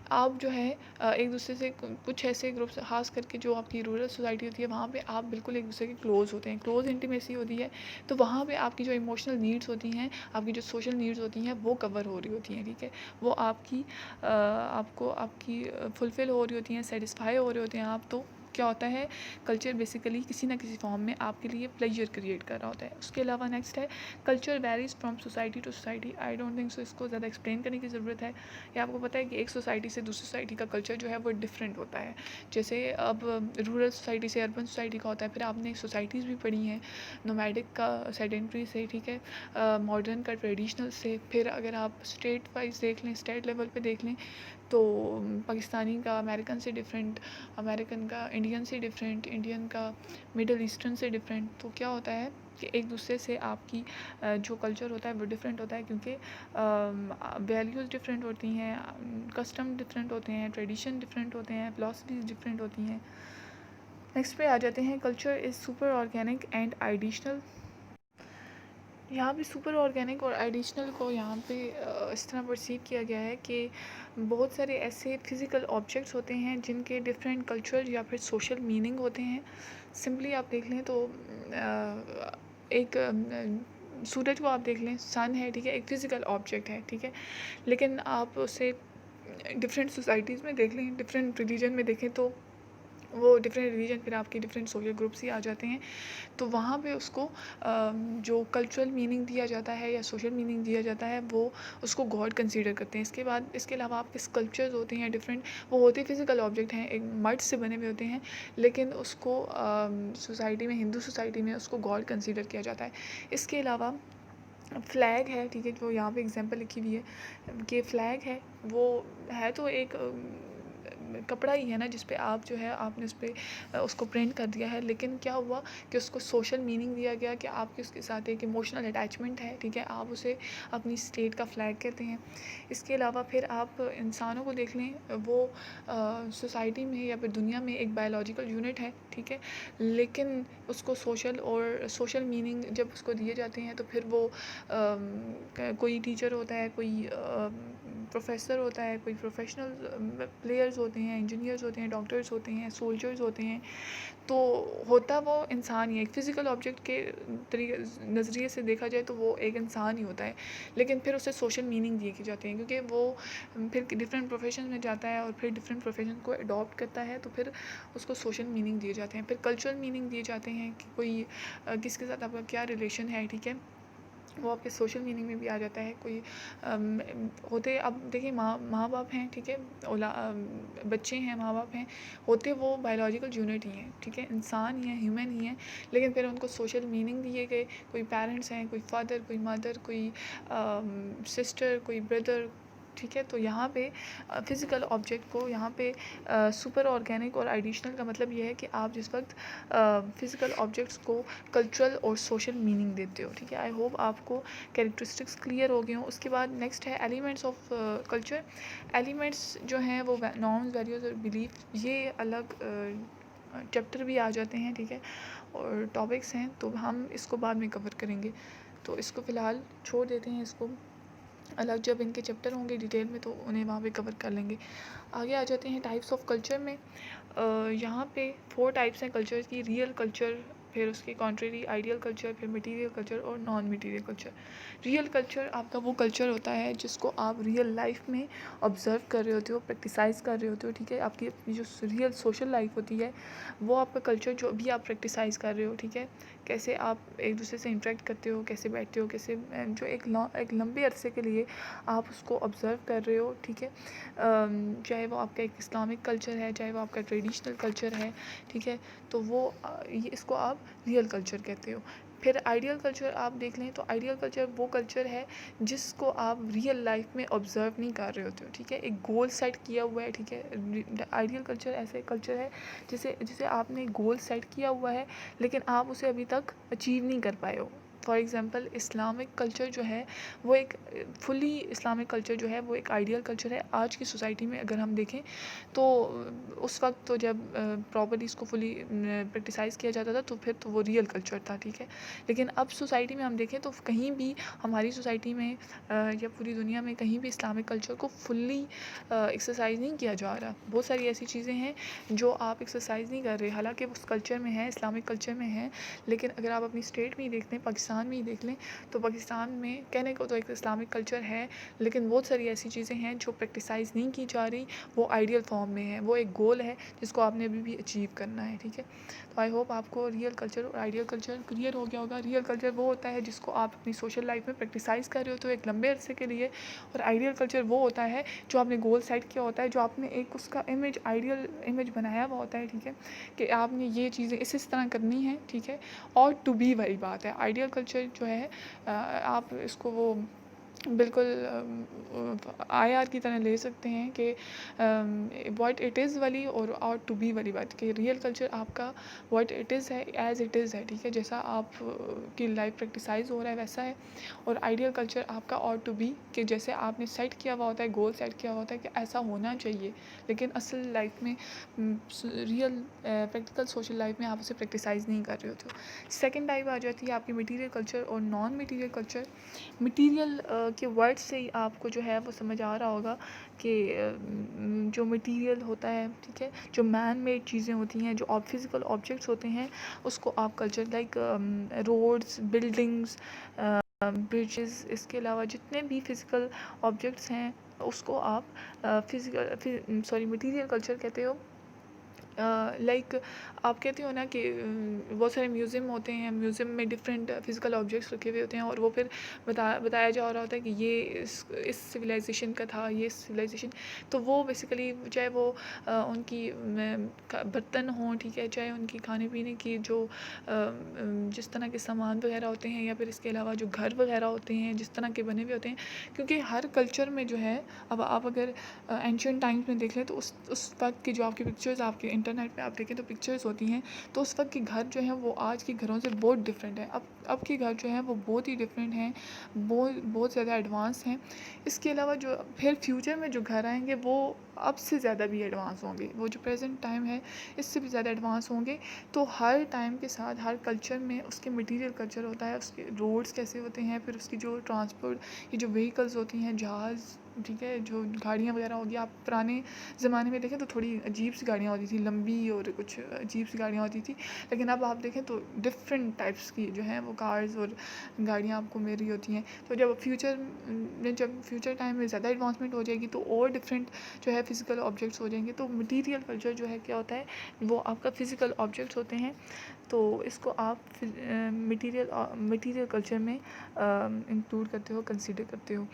آپ جو ہے ایک دوسرے سے کچھ ایسے گروپس خاص کر کے جو آپ کی رورل سوسائٹی ہوتی ہے وہاں پہ آپ بالکل ایک دوسرے کے کلوز ہوتے ہیں, کلوز انٹیمیسی ہوتی ہے. تو وہاں پہ آپ کی جو ایموشنل نیڈس ہوتی ہیں, آپ کی جو سوشل نیڈس ہوتی ہیں وہ کور ہو رہی ہوتی ہیں. ٹھیک ہے, وہ آپ کی فلفل ہو رہی ہوتی ہیں, سیٹسفائی ہو رہے ہوتے ہیں آپ. تو کیا ہوتا ہے, کلچر بیسیکلی کسی نہ کسی فارم میں آپ کے لیے پلیجر کریٹ کر رہا ہوتا ہے. اس کے علاوہ نیکسٹ ہے culture varies from society to society. I don't think so اس کو زیادہ ایکسپلین کرنے کی ضرورت ہے. یہ آپ کو پتہ ہے کہ ایک سوسائٹی سے دوسری سوسائٹی کا کلچر جو ہے وہ ڈفرینٹ ہوتا ہے. جیسے اب رورل سوسائٹی سے اربن سوسائٹی کا ہوتا ہے. پھر آپ نے سوسائٹیز بھی پڑھی ہیں, نومیڈک کا سیڈنٹری سے, ٹھیک ہے, ماڈرن کا ٹریڈیشنل سے. پھر اگر آپ اسٹیٹ وائز دیکھ لیں, اسٹیٹ لیول پہ دیکھ لیں تو پاکستانی کا امریکن سے ڈفرینٹ, امریکن کا انڈین سے ڈفرینٹ, انڈین کا مڈل ایسٹرن سے ڈفرینٹ. تو کیا ہوتا ہے کہ ایک دوسرے سے آپ کی جو کلچر ہوتا ہے وہ ڈفرینٹ ہوتا ہے, کیونکہ ویلیوز ڈفرینٹ ہوتی ہیں, کسٹم ڈفرینٹ ہوتے ہیں, ٹریڈیشن ڈفرینٹ ہوتے ہیں, فلاسفیز ڈفرینٹ ہوتی ہیں. نیکسٹ پہ آ جاتے ہیں culture is super organic and ideational. یہاں پہ سپر آرگینک اور ایڈیشنل کو یہاں پہ اس طرح پرسیو کیا گیا ہے کہ بہت سارے ایسے فزیکل آبجیکٹس ہوتے ہیں جن کے ڈفرینٹ کلچر یا پھر سوشل میننگ ہوتے ہیں. سمپلی آپ دیکھ لیں تو ایک سورج کو آپ دیکھ لیں, سن ہے, ٹھیک ہے, ایک فزیکل آبجیکٹ ہے, ٹھیک ہے, لیکن آپ اسے ڈفرینٹ سوسائٹیز میں دیکھ لیں, ڈفرینٹ ریلیجن میں دیکھیں تو وہ ڈفرینٹ ریلیجن پھر آپ کی ڈفرینٹ سوشل گروپس ہی آ جاتے ہیں. تو وہاں پہ اس کو جو کلچرل میننگ دیا جاتا ہے یا سوشل میننگ دیا جاتا ہے وہ اس کو گاڈ کنسیڈر کرتے ہیں. اس کے علاوہ آپ کے اسکلپچرز ہوتے ہیں ڈفرینٹ, وہ ہوتے فزیکل آبجیکٹ ہیں, ایک مڈ سے بنے ہوئے ہوتے ہیں, لیکن اس کو سوسائٹی میں, ہندو سوسائٹی میں اس کو گاڈ کنسیڈر کیا جاتا ہے. اس کے علاوہ فلیگ ہے, ٹھیک ہے, جو یہاں پہ اگزامپل لکھی ہوئی ہے کہ فلیگ ہے, وہ ہے تو ایک کپڑا ہی ہے نا جس پہ آپ جو ہے آپ نے اس پہ اس کو پرنٹ کر دیا ہے, لیکن کیا ہوا کہ اس کو سوشل میننگ دیا گیا کہ آپ کی اس کے ساتھ ایک ایموشنل اٹیچمنٹ ہے, ٹھیک ہے, آپ اسے اپنی اسٹیٹ کا فلیگ کہتے ہیں. اس کے علاوہ پھر آپ انسانوں کو دیکھ لیں, وہ سوسائٹی میں یا پھر دنیا میں ایک بایولوجیکل یونٹ ہے, ٹھیک ہے, لیکن اس کو سوشل میننگ جب اس کو دیے جاتے ہیں تو پھر وہ کوئی ٹیچر ہوتا ہے, کوئی پروفیسر ہوتا ہے, کوئی پروفیشنل پلیئرز ہوتے ہیں, انجینئرز ہوتے ہیں, ڈاکٹرز ہوتے ہیں, سولجرز ہوتے ہیں. تو ہوتا وہ انسان ہی ہے. ایک فزیکل آبجیکٹ کے نظریے سے دیکھا جائے تو وہ ایک انسان ہی ہوتا ہے, لیکن پھر اسے سوشل میننگ دی کی جاتی ہیں کیونکہ وہ پھر ڈفرینٹ پروفیشن میں جاتا ہے اور پھر ڈفرینٹ پروفیشن کو اڈاپٹ کرتا ہے, تو پھر اس کو سوشل میننگ دیے جاتے ہیں. پھر کلچرل میننگ دیے جاتے ہیں کہ کوئی کس کے ساتھ آپ کا کیا ریلیشن ہے, ٹھیک ہے, وہ آپ کے سوشل میننگ میں بھی آ جاتا ہے. کوئی ہوتے, اب دیکھیں ماں باپ ہیں, ٹھیک ہے, بچے ہیں, ماں باپ ہیں, ہوتے وہ بایولوجیکل یونٹ ہی ہیں, ٹھیک ہے, انسان ہی ہیں, ہیومن ہی ہیں, لیکن پھر ان کو سوشل میننگ دیے گئے. کوئی پیرنٹس ہیں, کوئی فادر, کوئی مدر, کوئی سسٹر, کوئی بردر, ٹھیک ہے. تو یہاں پہ فزیکل آبجیکٹ کو یہاں پہ سپر آرگینک اور ایڈیشنل کا مطلب یہ ہے کہ آپ جس وقت فزیکل آبجیکٹس کو کلچرل اور سوشل میننگ دیتے ہو, ٹھیک ہے. آئی ہوپ آپ کو کیریکٹرسٹکس کلیئر ہو گئے ہوں. اس کے بعد نیکسٹ ہے ایلیمنٹس آف کلچر. ایلیمنٹس جو ہیں وہ نارمز, ویلیوز اور بلیف, یہ الگ چیپٹر بھی آ جاتے ہیں, ٹھیک ہے, اور ٹاپکس ہیں, تو ہم اس کو بعد میں کور کریں گے. تو اس کو فی الحال چھوڑ دیتے ہیں, اس کو الگ جب ان کے چیپٹر ہوں گے ڈیٹیل میں تو انہیں وہاں پہ کور کر لیں گے. آگے آ جاتے ہیں ٹائپس آف کلچر میں. یہاں پہ 4 ٹائپس ہیں کلچر کی: ریئل کلچر, پھر اس کے کانٹریری آئیڈیل کلچر, پھر مٹیریل کلچر اور non material culture. Real culture آپ کا وہ کلچر ہوتا ہے جس کو آپ ریئل لائف میں آبزرو کر رہے ہوتے ہو, پریکٹیسائز کر رہے ہوتے ہو, ٹھیک ہے. آپ کی اپنی جو ریئل سوشل لائف ہوتی ہے وہ آپ کا کلچر جو ابھی آپ پریکٹیسائز کر رہے ہو, ٹھیک ہے, کیسے آپ ایک دوسرے سے انٹریکٹ کرتے ہو, کیسے بیٹھتے ہو, کیسے جو ایک لمبے عرصے کے لیے آپ اس کو آبزرو کر رہے ہو, ٹھیک ہے. چاہے وہ آپ کا ایک اسلامک کلچر ہے, چاہے وہ آپ کا ٹریڈیشنل کلچر ہے, ٹھیک ہے, تو وہ اس کو آپ ریئل کلچر کہتے ہو. پھر آئیڈیل کلچر آپ دیکھ لیں تو آئیڈیل کلچر وہ کلچر ہے جس کو آپ ریئل لائف میں آبزرو نہیں کر رہے ہوتے ہو, ٹھیک ہے, ایک گول سیٹ کیا ہوا ہے, ٹھیک ہے. آئیڈیل کلچر ایسے کلچر ہے جسے آپ نے گول سیٹ کیا ہوا ہے لیکن آپ اسے ابھی تک اچیو نہیں کر پائے ہو, فار ایگزامپل اسلامک کلچر جو ہے وہ ایک فلی اسلامک کلچر جو ہے وہ ایک آئیڈیل کلچر ہے آج کی سوسائٹی میں. اگر ہم دیکھیں تو اس وقت تو جب پراپرلی اس کو فلی پریکٹیسائز کیا جاتا تھا تو پھر تو وہ ریئل کلچر تھا, ٹھیک ہے. لیکن اب سوسائٹی میں ہم دیکھیں تو کہیں بھی ہماری سوسائٹی میں یا پوری دنیا میں کہیں بھی اسلامک کلچر کو فلی ایکسرسائز نہیں کیا جا رہا. بہت ساری ایسی چیزیں ہیں جو آپ ایکسرسائز نہیں کر رہے, حالانکہ اس کلچر میں ہیں, اسلامک کلچر میں ہیں. لیکن اگر آپ اپنی اسٹیٹ میں ہی دیکھ لیں, پاکستان میں ہی دیکھ لیں, تو پاکستان میں کہنے کو تو ایک اسلامک کلچر ہے لیکن بہت ساری ایسی چیزیں ہیں جو پریکٹیسائز نہیں کی جا رہی, وہ آئیڈیل فارم میں ہے. وہ ایک گول ہے جس کو آپ نے ابھی بھی اچیو کرنا ہے, ٹھیک ہے. تو آئی ہوپ آپ کو ریئل کلچر اور آئیڈیل کلچر کلیئر ہو گیا ہوگا. ریئل کلچر وہ ہوتا ہے جس کو آپ اپنی سوشل لائف میں پریکٹیسائز کر رہے ہو تو ایک لمبے عرصے کے لیے, اور آئیڈیل کلچر وہ ہوتا ہے جو آپ نے گول سیٹ کیا ہوتا ہے, جو آپ نے ایک اس کا امیج, آئیڈیل امیج بنایا ہوا ہوتا ہے, ٹھیک ہے, کہ آپ نے یہ چیزیں اس طرح کرنی ہیں, ٹھیک ہے. اور ٹو بی والی بات ہے. آئیڈیل کلچر جو ہے آپ اس کو وہ بالکل آئی آر کی طرح لے سکتے ہیں کہ واٹ اٹ از والی اور ٹو بی والی بات, کہ ریئل کلچر آپ کا واٹ اٹ از ہے, ایز اٹ از ہے, ٹھیک ہے, جیسا آپ کی لائف پریکٹیسائز ہو رہا ہے ویسا ہے. اور آئیڈیل کلچر آپ کا اور ٹو بی, کہ جیسے آپ نے سیٹ کیا ہوا ہوتا ہے, گول سیٹ کیا ہوا ہوتا ہے کہ ایسا ہونا چاہیے, لیکن اصل لائف میں ریئل پریکٹیکل سوشل لائف میں آپ اسے پریکٹیسائز نہیں کر رہے ہوتے. سیکنڈ ٹائپ آ جاتی ہے آپ کی مٹیریل کلچر اور نان مٹیریل کلچر. مٹیریل کے ورڈ سے ہی آپ کو جو ہے وہ سمجھ آ رہا ہوگا کہ جو مٹیریل ہوتا ہے, ٹھیک ہے, جو مین میڈ چیزیں ہوتی ہیں, جو فزیکل آبجیکٹس ہوتے ہیں, اس کو آپ culture like roads, buildings, bridges, اس کے علاوہ جتنے بھی فزیکل آبجیکٹس ہیں اس کو آپ مٹیریل کلچر کہتے ہو. لائک آپ کہتے ہو نا کہ بہت سارے میوزیم ہوتے ہیں, میوزیم میں ڈفرینٹ فزیکل آبجیکٹس رکھے ہوئے ہوتے ہیں, اور وہ پھر بتایا جا رہا ہوتا ہے کہ یہ اس سویلائزیشن کا تھا, یہ سویلائزیشن. تو وہ بیسیکلی چاہے وہ ان کی برتن ہوں, ٹھیک ہے, چاہے ان کی کھانے پینے کی جو جس طرح کے سامان وغیرہ ہوتے ہیں, یا پھر اس کے علاوہ جو گھر وغیرہ ہوتے ہیں جس طرح کے بنے ہوئے ہوتے ہیں, کیونکہ ہر کلچر میں جو ہے, اب آپ اگر اینشینٹ ٹائمز میں دیکھ لیں تو اس وقت کی جو آپ کی پکچرز آپ کے انٹرنیٹ پہ آپ دیکھیں تو پکچرز ہوتی ہیں, تو اس وقت کے گھر جو ہیں وہ آج کے گھروں سے بہت ڈفرینٹ ہے. اب کے گھر جو ہیں وہ بہت ہی ڈفرینٹ ہیں, بہت زیادہ ایڈوانس ہیں. اس کے علاوہ جو پھر فیوچر میں جو گھر آئیں گے وہ اب سے زیادہ بھی ایڈوانس ہوں گے. وہ جو پریزنٹ ٹائم ہے اس سے بھی زیادہ ایڈوانس ہوں گے. تو ہر ٹائم کے ساتھ ہر کلچر میں اس کے مٹیریل کلچر ہوتا ہے, اس کے روڈس کیسے ہوتے ہیں, پھر اس کی جو ٹرانسپورٹ, یہ جو وہیکلز ہوتی ہیں, جہاز, ٹھیک ہے, جو گاڑیاں وغیرہ ہوگی. آپ پرانے زمانے میں دیکھیں تو تھوڑی عجیب سی گاڑیاں ہوتی تھیں, لمبی اور کچھ عجیب سی گاڑیاں ہوتی تھیں, لیکن اب آپ دیکھیں تو ڈفرینٹ ٹائپس کی جو ہیں وہ کارز اور گاڑیاں آپ کو مل رہی ہوتی ہیں. تو جب فیوچر ٹائم میں زیادہ ایڈوانسمنٹ ہو جائے گی تو اور ڈفرینٹ جو ہے فزیکل آبجیکٹس ہو جائیں گے. تو مٹیریل کلچر جو ہے کیا ہوتا ہے, وہ آپ کا فزیکل آبجیکٹس ہوتے ہیں. تو اس کو آپ مٹیریل کلچر میں انکلوڈ کرتے ہو, کنسیڈر کرتے ہو.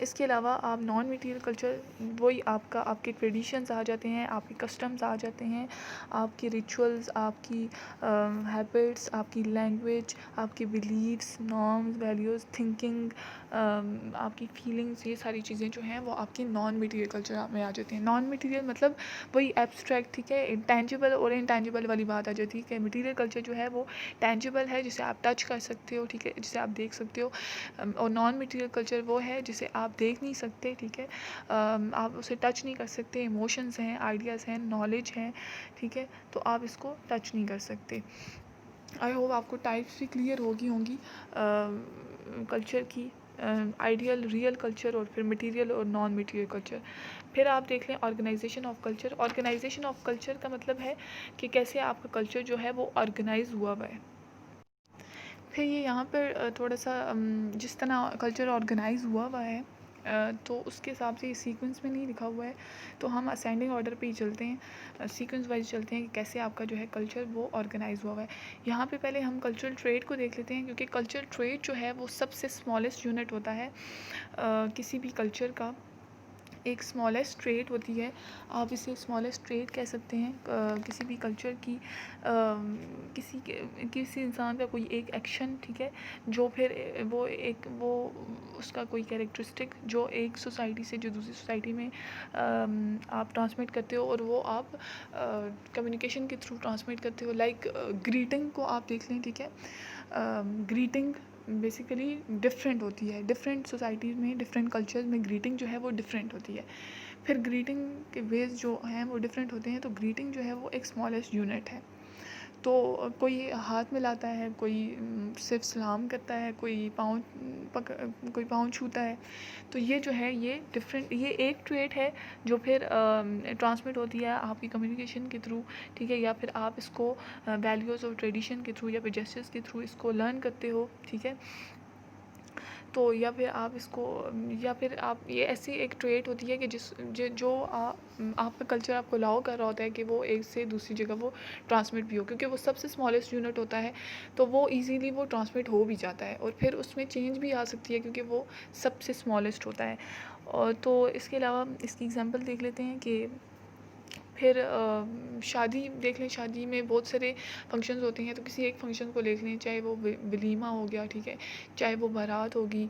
اس کے علاوہ آپ نان مٹیریل کلچر, وہی آپ کے ٹریڈیشنز آ جاتے ہیں, آپ کے کسٹمز آ جاتے ہیں, آپ کے ریچولز, آپ کی ہیبٹس, آپ کی لینگویج, آپ کی بلیفس, نارمز, ویلیوز, تھنکنگ, آپ کی فیلنگس, یہ ساری چیزیں جو ہیں وہ آپ کی نان مٹیریل کلچر میں آ جاتی ہیں. نان مٹیریل مطلب وہی ایبسٹریکٹ, ٹھیک ہے, ٹینجیبل اور انٹینجیبل والی بات آ جاتی ہے. کہ مٹیریل کلچر جو ہے وہ ٹینجیبل ہے, جسے آپ ٹچ کر سکتے ہو, ٹھیک ہے, جسے آپ دیکھ سکتے ہو. اور نان مٹیریل کلچر وہ ہے جسے آپ دیکھ نہیں سکتے, ٹھیک ہے, آپ اسے ٹچ نہیں کر سکتے. ایموشنز ہیں, آئیڈیاز ہیں, نالج ہیں, ٹھیک ہے, تو آپ اس کو ٹچ نہیں کر سکتے. آئی ہوپ آپ کو ٹائپس بھی کلیئر ہوں گی کلچر کی, آئیڈیل, ریئل کلچر, اور پھر مٹیریل اور نان مٹیریل کلچر. پھر آپ دیکھ لیں organisation of culture. Organisation of culture کا مطلب ہے کہ کیسے آپ کا کلچر جو ہے وہ آرگنائز ہوا ہے. پھر یہ یہاں پر تھوڑا سا جس طرح کلچر آرگنائز ہوا ہے تو اس کے حساب سے یہ سیکوینس میں نہیں لکھا ہوا ہے, تو ہم اسینڈنگ آرڈر پہ ہی چلتے ہیں, سیکوینس وائز چلتے ہیں کہ کیسے آپ کا جو ہے کلچر وہ آرگنائز ہوا ہے. یہاں پہ پہلے ہم کلچرل ٹریٹ کو دیکھ لیتے ہیں, کیونکہ کلچرل ٹریٹ جو ہے وہ سب سے اسمالسٹ یونٹ ہوتا ہے کسی بھی کلچر کا. ایک اسمالسٹ ٹریٹ ہوتی ہے, آپ اسے اسمالسٹ ٹریٹ کہہ سکتے ہیں کسی بھی کلچر کی, کسی انسان کا کوئی ایک ایکشن, ٹھیک ہے, جو پھر وہ اس کا کوئی کیریکٹرسٹک جو ایک سوسائٹی سے جو دوسری سوسائٹی میں آپ ٹرانسمٹ کرتے ہو, اور وہ آپ کمیونیکیشن کے تھرو ٹرانسمٹ کرتے ہو. لائک گریٹنگ کو آپ دیکھ لیں, ٹھیک ہے, گریٹنگ بیسیکلی ڈفرینٹ ہوتی ہے. ڈفرینٹ سوسائٹیز میں, ڈفرینٹ کلچرز میں گریٹنگ جو ہے وہ ڈفرینٹ ہوتی ہے. پھر گریٹنگ کے ویز جو ہیں وہ ڈفرینٹ ہوتے ہیں. تو گریٹنگ جو ہے وہ ایک اسمالسٹ یونٹ ہے. تو کوئی ہاتھ ملاتا ہے, کوئی صرف سلام کرتا ہے, کوئی پاؤں چھوتا ہے. تو یہ جو ہے یہ ڈفرینٹ, یہ ایک ٹریٹ ہے جو پھر ٹرانسمٹ ہوتی ہے آپ کی کمیونیکیشن کے تھرو, ٹھیک ہے, یا پھر آپ اس کو ویلیوز اور ٹریڈیشن کے تھرو یا پھر جسٹس کے تھرو اس کو لرن کرتے ہو, ٹھیک ہے. تو یا پھر آپ اس کو, یا پھر آپ, یہ ایسی ایک ٹریٹ ہوتی ہے کہ جو آپ کا کلچر آپ کو الاؤ کر رہا ہوتا ہے کہ وہ ایک سے دوسری جگہ وہ ٹرانسمٹ بھی ہو, کیونکہ وہ سب سے اسمالسٹ یونٹ ہوتا ہے. تو وہ ایزیلی وہ ٹرانسمٹ ہو بھی جاتا ہے, اور پھر اس میں چینج بھی آ سکتی ہے کیونکہ وہ سب سے اسمالسٹ ہوتا ہے. اور تو اس کے علاوہ اس کی ایگزامپل دیکھ لیتے ہیں کہ پھر شادی دیکھ لیں. شادی میں بہت سارے فنکشنز ہوتے ہیں, تو کسی ایک فنکشن کو دیکھ لیں, چاہے وہ ولیمہ ہو گیا, ٹھیک ہے, چاہے وہ بارات ہوگی,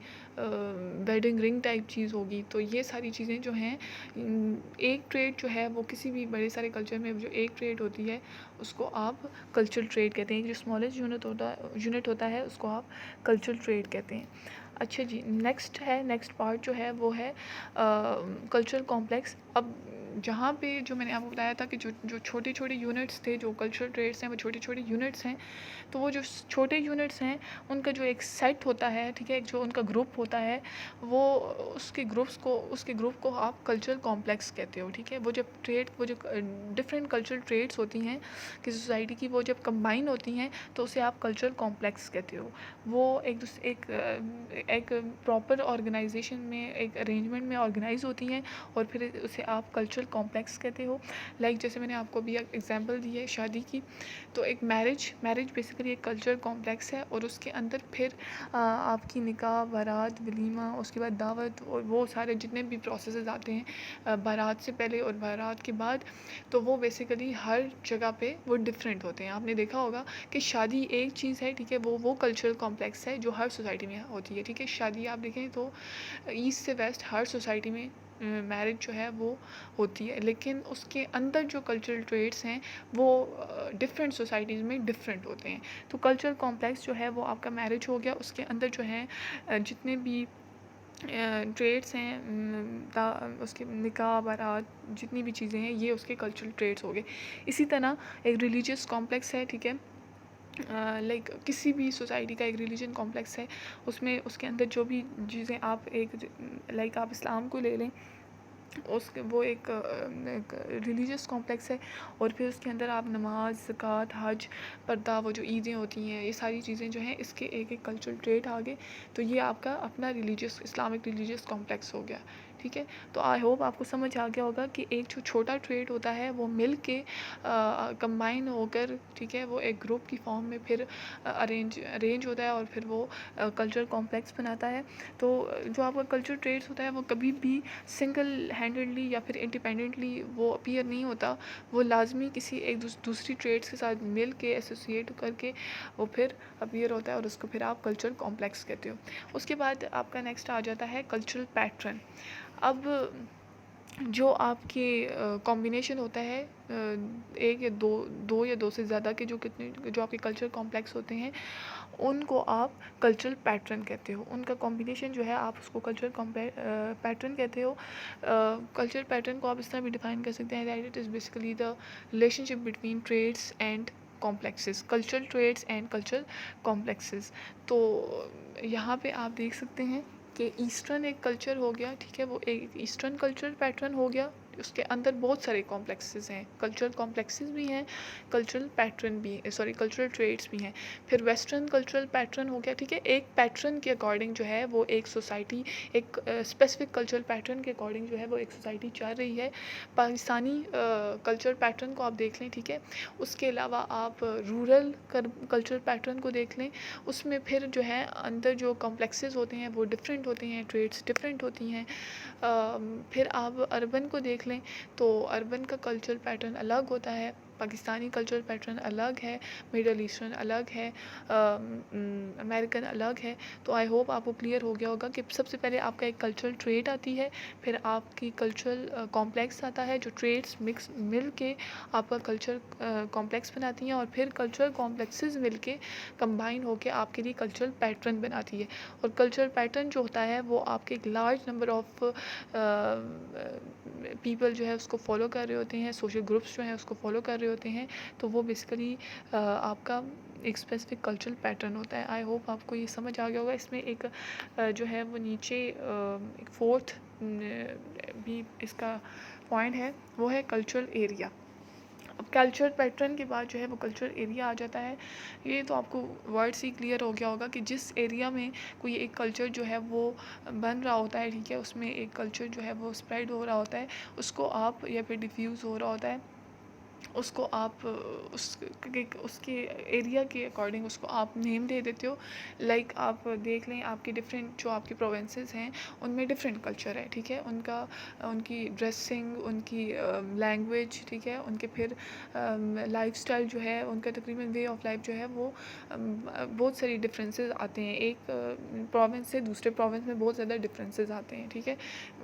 ویڈنگ رنگ ٹائپ چیز ہوگی. تو یہ ساری چیزیں جو ہیں, ایک ٹریڈ جو ہے وہ کسی بھی بڑے سارے کلچر میں جو ایک ٹریڈ ہوتی ہے اس کو آپ کلچرل ٹریڈ کہتے ہیں. جو اسمالسٹ یونٹ ہوتا ہے اس کو آپ کلچرل ٹریڈ کہتے ہیں. اچھا جی, نیکسٹ پارٹ جو ہے وہ ہے کلچرل کمپلیکس. اب جہاں پہ جو میں نے آپ کو بتایا تھا کہ جو چھوٹے چھوٹے یونٹس تھے, جو کلچرل ٹریڈس ہیں وہ چھوٹے چھوٹے یونٹس ہیں. تو وہ جو چھوٹے یونٹس ہیں ان کا جو ایک سیٹ ہوتا ہے, ٹھیک ہے, جو ان کا گروپ ہوتا ہے, وہ اس کے گروپ کو آپ کلچرل کمپلیکس کہتے ہو, ٹھیک ہے. وہ جو ڈفرینٹ کلچرل ٹریٹس ہوتی ہیں کسی سوسائٹی کی, وہ جب کمبائن ہوتی ہیں تو اسے آپ کلچرل کمپلیکس کہتے ہو. وہ ایک پراپر آرگنائزیشن میں, ایک ارینجمنٹ میں آرگنائز ہوتی ہیں, اور پھر اسے آپ کلچرل کمپلیکس کہتے ہو. لائک جیسے میں نے آپ کو بھی ایگزامپل دی ہے شادی کی, تو ایک میرج بیسیکلی ایک کلچرل کمپلیکس ہے, اور اس کے اندر پھر آپ کی نکاح, بارات, ولیمہ, اس کے بعد دعوت, اور وہ سارے جتنے بھی پروسیسز آتے ہیں بارات سے پہلے اور بارات کے بعد, تو وہ بیسیکلی ہر جگہ پہ وہ ڈفرینٹ ہوتے ہیں. آپ نے دیکھا ہوگا کہ شادی ایک چیز ہے, ٹھیک ہے, وہ کلچرل کمپلیکس ہے جو ہر سوسائٹی میں ہوتی ہے, ٹھیک ہے. شادی آپ دیکھیں تو ایسٹ سے ویسٹ ہر سوسائٹی میں میرج جو ہے وہ ہوتی ہے, لیکن اس کے اندر جو کلچرل ٹریٹس ہیں وہ ڈفرینٹ سوسائٹیز میں ڈفرینٹ ہوتے ہیں. تو کلچرل کمپلیکس جو ہے وہ آپ کا میرج ہو گیا, اس کے اندر جو ہے جتنے بھی ٹریٹس ہیں, اس کے نکاح, بارات, جتنی بھی چیزیں ہیں, یہ اس کے کلچرل ٹریٹس ہو گئے. اسی طرح ایک ریلیجیس کمپلیکس ہے, ٹھیک ہے, لائک کسی بھی سوسائٹی کا ایک ریلیجن کمپلیکس ہے. اس کے اندر جو بھی چیزیں آپ لائک آپ اسلام کو لے لیں, وہ ایک ریلیجیس کمپلیکس ہے, اور پھر اس کے اندر آپ نماز, زکوٰۃ, حج, پردہ, وہ جو عیدیں ہوتی ہیں, یہ ساری چیزیں جو ہیں اس کے ایک کلچرل ٹریٹ آگے. تو یہ آپ کا اپنا اسلامک ریلیجیس کمپلیکس ہو گیا, ٹھیک ہے. تو آئی ہوپ آپ کو سمجھ آ گیا ہوگا کہ ایک جو چھوٹا ٹریٹ ہوتا ہے وہ مل کے کمبائن ہو کر, ٹھیک ہے, وہ ایک گروپ کی فارم میں پھر ارینج ہوتا ہے, اور پھر وہ کلچرل کمپلیکس بناتا ہے. تو جو آپ کا کلچرل ٹریٹس ہوتا ہے وہ کبھی بھی سنگل ہینڈڈلی یا پھر انڈیپینڈنٹلی وہ اپیئر نہیں ہوتا, وہ لازمی کسی ایک دوسری ٹریٹس کے ساتھ مل کے ایسوسیٹ کر کے وہ پھر اپیئر ہوتا ہے, اور اس کو پھر آپ کلچرل کمپلیکس کہتے ہو. اس کے بعد آپ کا نیکسٹ آ جاتا ہے کلچرل پیٹرن. اب جو آپ کے کمبینیشن ہوتا ہے ایک یا دو یا دو سے زیادہ کے جو آپ کے کلچرل کمپلیکس ہوتے ہیں, ان کو آپ کلچرل پیٹرن کہتے ہو. ان کا کمبینیشن جو ہے آپ اس کو کلچرل پیٹرن کہتے ہو. کلچرل پیٹرن کو آپ اس طرح بھی ڈیفائن کر سکتے ہیں that it is basically the relation ship between traits and complexes, cultural traits and cultural complexes. تو یہاں پہ آپ دیکھ سکتے ہیں کہ ایسٹرن ایک کلچر ہو گیا, ٹھیک ہے, وہ ایک ایسٹرن کلچرل پیٹرن ہو گیا, اس کے اندر بہت سارے کمپلیکسز ہیں, کلچرل کمپلیکسز بھی ہیں, کلچرل پیٹرن بھی, کلچرل ٹریٹس بھی ہیں. پھر ویسٹرن کلچرل پیٹرن ہو گیا, ٹھیک ہے, ایک پیٹرن کے اکارڈنگ جو ہے وہ ایک سوسائٹی, ایک اسپیسیفک کلچرل پیٹرن کے اکارڈنگ جو ہے وہ ایک سوسائٹی چل رہی ہے. پاکستانی کلچرل پیٹرن کو آپ دیکھ لیں, ٹھیک ہے. اس کے علاوہ آپ رورل کلچرل پیٹرن کو دیکھ لیں, اس میں پھر جو ہے اندر جو کمپلیکسز ہوتے ہیں وہ ڈفرینٹ ہوتے ہیں, ٹریٹس ڈفرینٹ ہوتی ہیں. پھر آپ اربن کو دیکھ لیں تو اربن کا کلچرل پیٹرن الگ ہوتا ہے. پاکستانی کلچرل پیٹرن الگ ہے، میڈل ایسٹرن الگ ہے، امریکن الگ ہے. تو آئی ہوپ آپ کو کلیئر ہو گیا ہوگا کہ سب سے پہلے آپ کا ایک کلچرل ٹریٹ آتی ہے، پھر آپ کی کلچرل کمپلیکس آتا ہے، جو ٹریٹس مکس مل کے آپ کا کلچر کمپلیکس بناتی ہیں، اور پھر کلچرل کمپلیکسز مل کے کمبائن ہو کے آپ کے لیے کلچرل پیٹرن بناتی ہے. اور کلچرل پیٹرن جو ہوتا ہے وہ آپ کے ایک لارج نمبر آف پیپل جو ہے اس کو فالو کر رہے ہوتے ہیں، سوشل گروپس جو ہیں اس کو فالو کر رہے ہوتے ہیں. تو وہ بیسیکلی آپ کا ایک اسپیسیفک کلچرل پیٹرن ہوتا ہے. آئی ہوپ آپ کو یہ سمجھ آ گیا ہوگا. اس میں ایک جو ہے وہ نیچے ایک فورتھ بھی اس کا پوائنٹ ہے، وہ ہے کلچرل ایریا. اب کلچر پیٹرن کے بعد جو ہے وہ کلچرل ایریا آ جاتا ہے. یہ تو آپ کو ورڈ سے ہی کلیئر ہو گیا ہوگا کہ جس ایریا میں کوئی ایک کلچر جو ہے وہ بن رہا ہوتا ہے، ٹھیک ہے، اس میں ایک کلچر جو ہے وہ اسپریڈ ہو رہا ہوتا ہے، اس کو آپ، یا پھر ڈیفیوز ہو رہا ہوتا ہے، اس کو آپ اس کے ایریا کے اکارڈنگ اس کو آپ نیم دے دیتے ہو. لائک آپ دیکھ لیں آپ کے ڈفرینٹ جو آپ کی پروونسز ہیں ان میں ڈفرینٹ کلچر ہے، ٹھیک ہے، ان کی ڈریسنگ، ان کی لینگویج، ٹھیک ہے، ان کے پھر لائف اسٹائل جو ہے ان کا، تقریباً وے آف لائف جو ہے وہ بہت ساری ڈفرینسز آتے ہیں. ایک پروونس سے دوسرے پروونس میں بہت زیادہ ڈفرینسز آتے ہیں، ٹھیک ہے.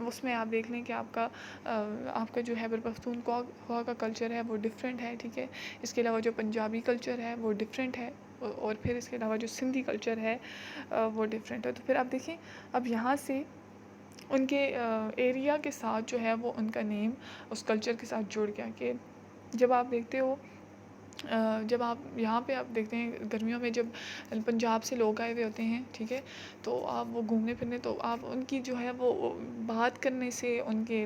اس میں آپ دیکھ لیں کہ آپ کا جو خیبر پختونخوا کا کلچر ہے وہ ڈفرینٹ ہے، ٹھیک ہے. اس کے علاوہ جو پنجابی کلچر ہے وہ ڈفرینٹ ہے، اور پھر اس کے علاوہ جو سندھی کلچر ہے وہ ڈفرینٹ ہے. تو پھر آپ دیکھیں اب یہاں سے ان کے ایریا کے ساتھ جو ہے وہ ان کا نیم اس کلچر کے ساتھ جڑ گیا. کہ جب آپ دیکھتے ہو، جب آپ یہاں پہ آپ دیکھتے ہیں گرمیوں میں جب پنجاب سے لوگ آئے ہوئے ہوتے ہیں، ٹھیک ہے، تو آپ وہ گھومنے پھرنے، تو آپ ان کی جو ہے وہ بات کرنے سے، ان کے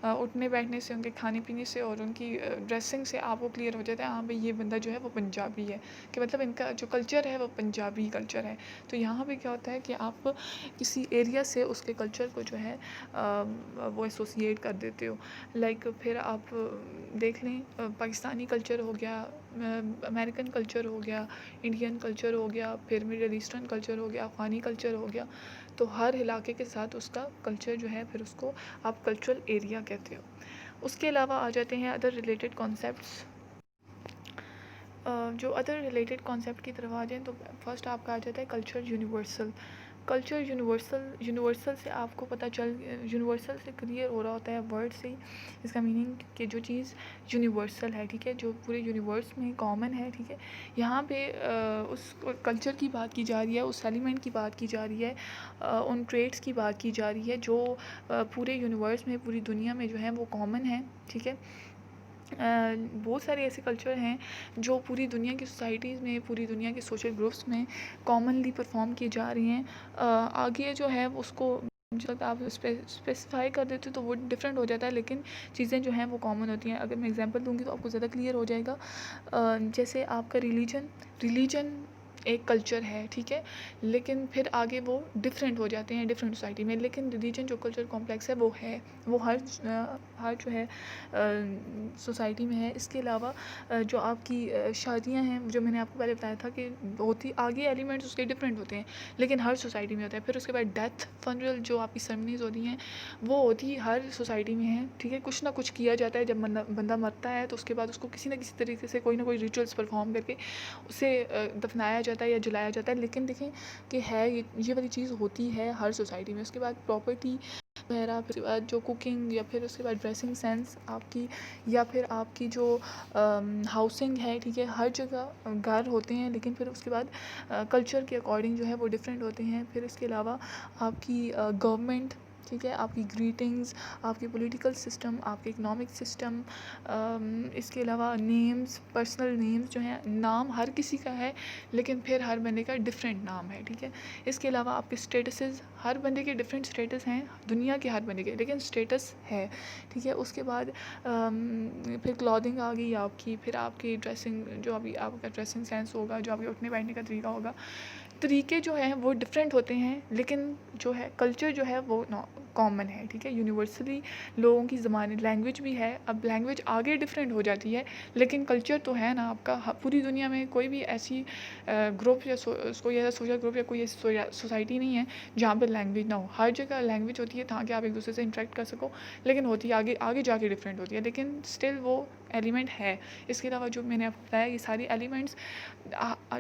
اٹھنے بیٹھنے سے، ان کے کھانے پینے سے، اور ان کی ڈریسنگ سے آپ کو کلیئر ہو جاتا ہے ہاں بھئی یہ بندہ جو ہے وہ پنجابی ہے، کہ مطلب ان کا جو کلچر ہے وہ پنجابی کلچر ہے. تو یہاں پہ کیا ہوتا ہے کہ آپ کسی ایریا سے اس کے کلچر کو جو ہے وہ ایسوسیٹ کر دیتے ہو. لائک پھر آپ دیکھ لیں پاکستانی کلچر ہو گیا، امریکن کلچر ہو گیا، انڈین کلچر ہو گیا، پھر مڈل ایسٹرن کلچر ہو گیا، افغانی کلچر ہو گیا. تو ہر علاقے کے ساتھ اس کا کلچر جو ہے پھر اس کو آپ کلچرل ایریا کہتے ہو. اس کے علاوہ آ جاتے ہیں ادر ریلیٹڈ کانسیپٹس. جو ادر ریلیٹڈ کانسیپٹ کی طرف آ جائیں تو فرسٹ آپ کا آ جاتا ہے کلچر یونیورسل. کلچر یونیورسل سے آپ کو یونیورسل سے کلیئر ہو رہا ہوتا ہے ورڈ سے ہی اس کا میننگ، کہ جو چیز یونیورسل ہے، ٹھیک ہے، جو پورے یونیورس میں کامن ہے، ٹھیک ہے. یہاں پہ اس کلچر کی بات کی جا رہی ہے، اس ایلیمنٹ کی بات کی جا رہی ہے، ان ٹریٹس کی بات کی جا رہی ہے جو پورے یونیورس میں، پوری دنیا میں جو ہے وہ کامن ہے، ٹھیک ہے. بہت سارے ایسے کلچر ہیں جو پوری دنیا کی سوسائٹیز میں، پوری دنیا کے سوشل گروپس میں کامنلی پرفارم کی جا رہی ہیں. آگے جو ہے اس کو مجھے لگتا ہے آپ اسپیسیفائی کر دیتے تو وہ ڈفرینٹ ہو جاتا ہے، لیکن چیزیں جو ہیں وہ کامن ہوتی ہیں. اگر میں ایگزامپل دوں گی تو آپ کو زیادہ کلیئر ہو جائے گا. جیسے آپ کا ریلیجن ایک کلچر ہے، ٹھیک ہے، لیکن پھر آگے وہ ڈفرینٹ ہو جاتے ہیں ڈفرینٹ سوسائٹی میں. لیکن ریلیجن جو کلچر کمپلیکس ہے وہ ہر جو ہے سوسائٹی میں ہے. اس کے علاوہ جو آپ کی شادیاں ہیں، جو میں نے آپ کو پہلے بتایا تھا کہ ہوتی آگے ایلیمنٹس اس کے ڈفرینٹ ہوتے ہیں لیکن ہر سوسائٹی میں ہوتا ہے. پھر اس کے بعد ڈیتھ فنرل جو آپ کی سرمنیز ہوتی ہیں وہ ہوتی ہر سوسائٹی میں ہے، ٹھیک ہے. کچھ نہ کچھ کیا جاتا ہے جب بندہ مرتا ہے تو اس کے بعد اس کو کسی نہ کسی طریقے سے کوئی نہ کوئی ریچولس پرفارم کر کے اسے دفنایا جاتا ہے یا جلایا جاتا ہے. لیکن دیکھیں کہ ہے یہ والی چیز ہوتی ہے ہر سوسائٹی میں. اس کے بعد پراپرٹی وغیرہ، پھر اس کے بعد جو کوکنگ، یا پھر اس کے بعد ڈریسنگ سینس آپ کی، یا پھر آپ کی جو ہاؤسنگ ہے، ٹھیک ہے، ہر جگہ گھر ہوتے ہیں لیکن پھر اس کے بعد کلچر کے اکارڈنگ جو ہے وہ ڈفرینٹ ہوتے ہیں. پھر اس کے علاوہ آپ کی گورنمنٹ، ٹھیک ہے، آپ کی گریٹنگز، آپ کی پولیٹیکل سسٹم، آپ کے اکنامک سسٹم، اس کے علاوہ نیمز، پرسنل نیمز جو ہیں، نام ہر کسی کا ہے لیکن پھر ہر بندے کا ڈفرینٹ نام ہے، ٹھیک ہے. اس کے علاوہ آپ کے اسٹیٹسز، ہر بندے کے ڈفرینٹ اسٹیٹس ہیں، دنیا کے ہر بندے کے لیکن اسٹیٹس ہے، ٹھیک ہے. اس کے بعد پھر کلودنگ آ گئی آپ کی، پھر آپ کی ڈریسنگ، جو ابھی آپ کا ڈریسنگ سینس ہوگا، جو آپ کے اٹھنے بیٹھنے کا طریقہ ہوگا، طریقے جو ہیں وہ ڈفرینٹ ہوتے ہیں لیکن جو ہے کلچر جو ہے وہ کامن ہے، ٹھیک ہے. یونیورسلی لوگوں کی زبان، لینگویج بھی ہے. اب لینگویج آگے ڈفرینٹ ہو جاتی ہے لیکن کلچر تو ہے نا آپ کا. پوری دنیا میں کوئی بھی ایسی گروپ یا کوئی ایسا سوشل گروپ یا کوئی ایسی سوسائٹی نہیں ہے جہاں پہ لینگویج نہ ہو. ہر جگہ لینگویج ہوتی ہے تاکہ آپ ایک دوسرے سے انٹریکٹ کر سکو، لیکن ہوتی ہے آگے جا کے ڈفرینٹ ہوتی ہے، لیکن اسٹل وہ ایلیمنٹ ہے. اس کے علاوہ جو میں نے آپ کو بتایا یہ سارے ایلیمنٹس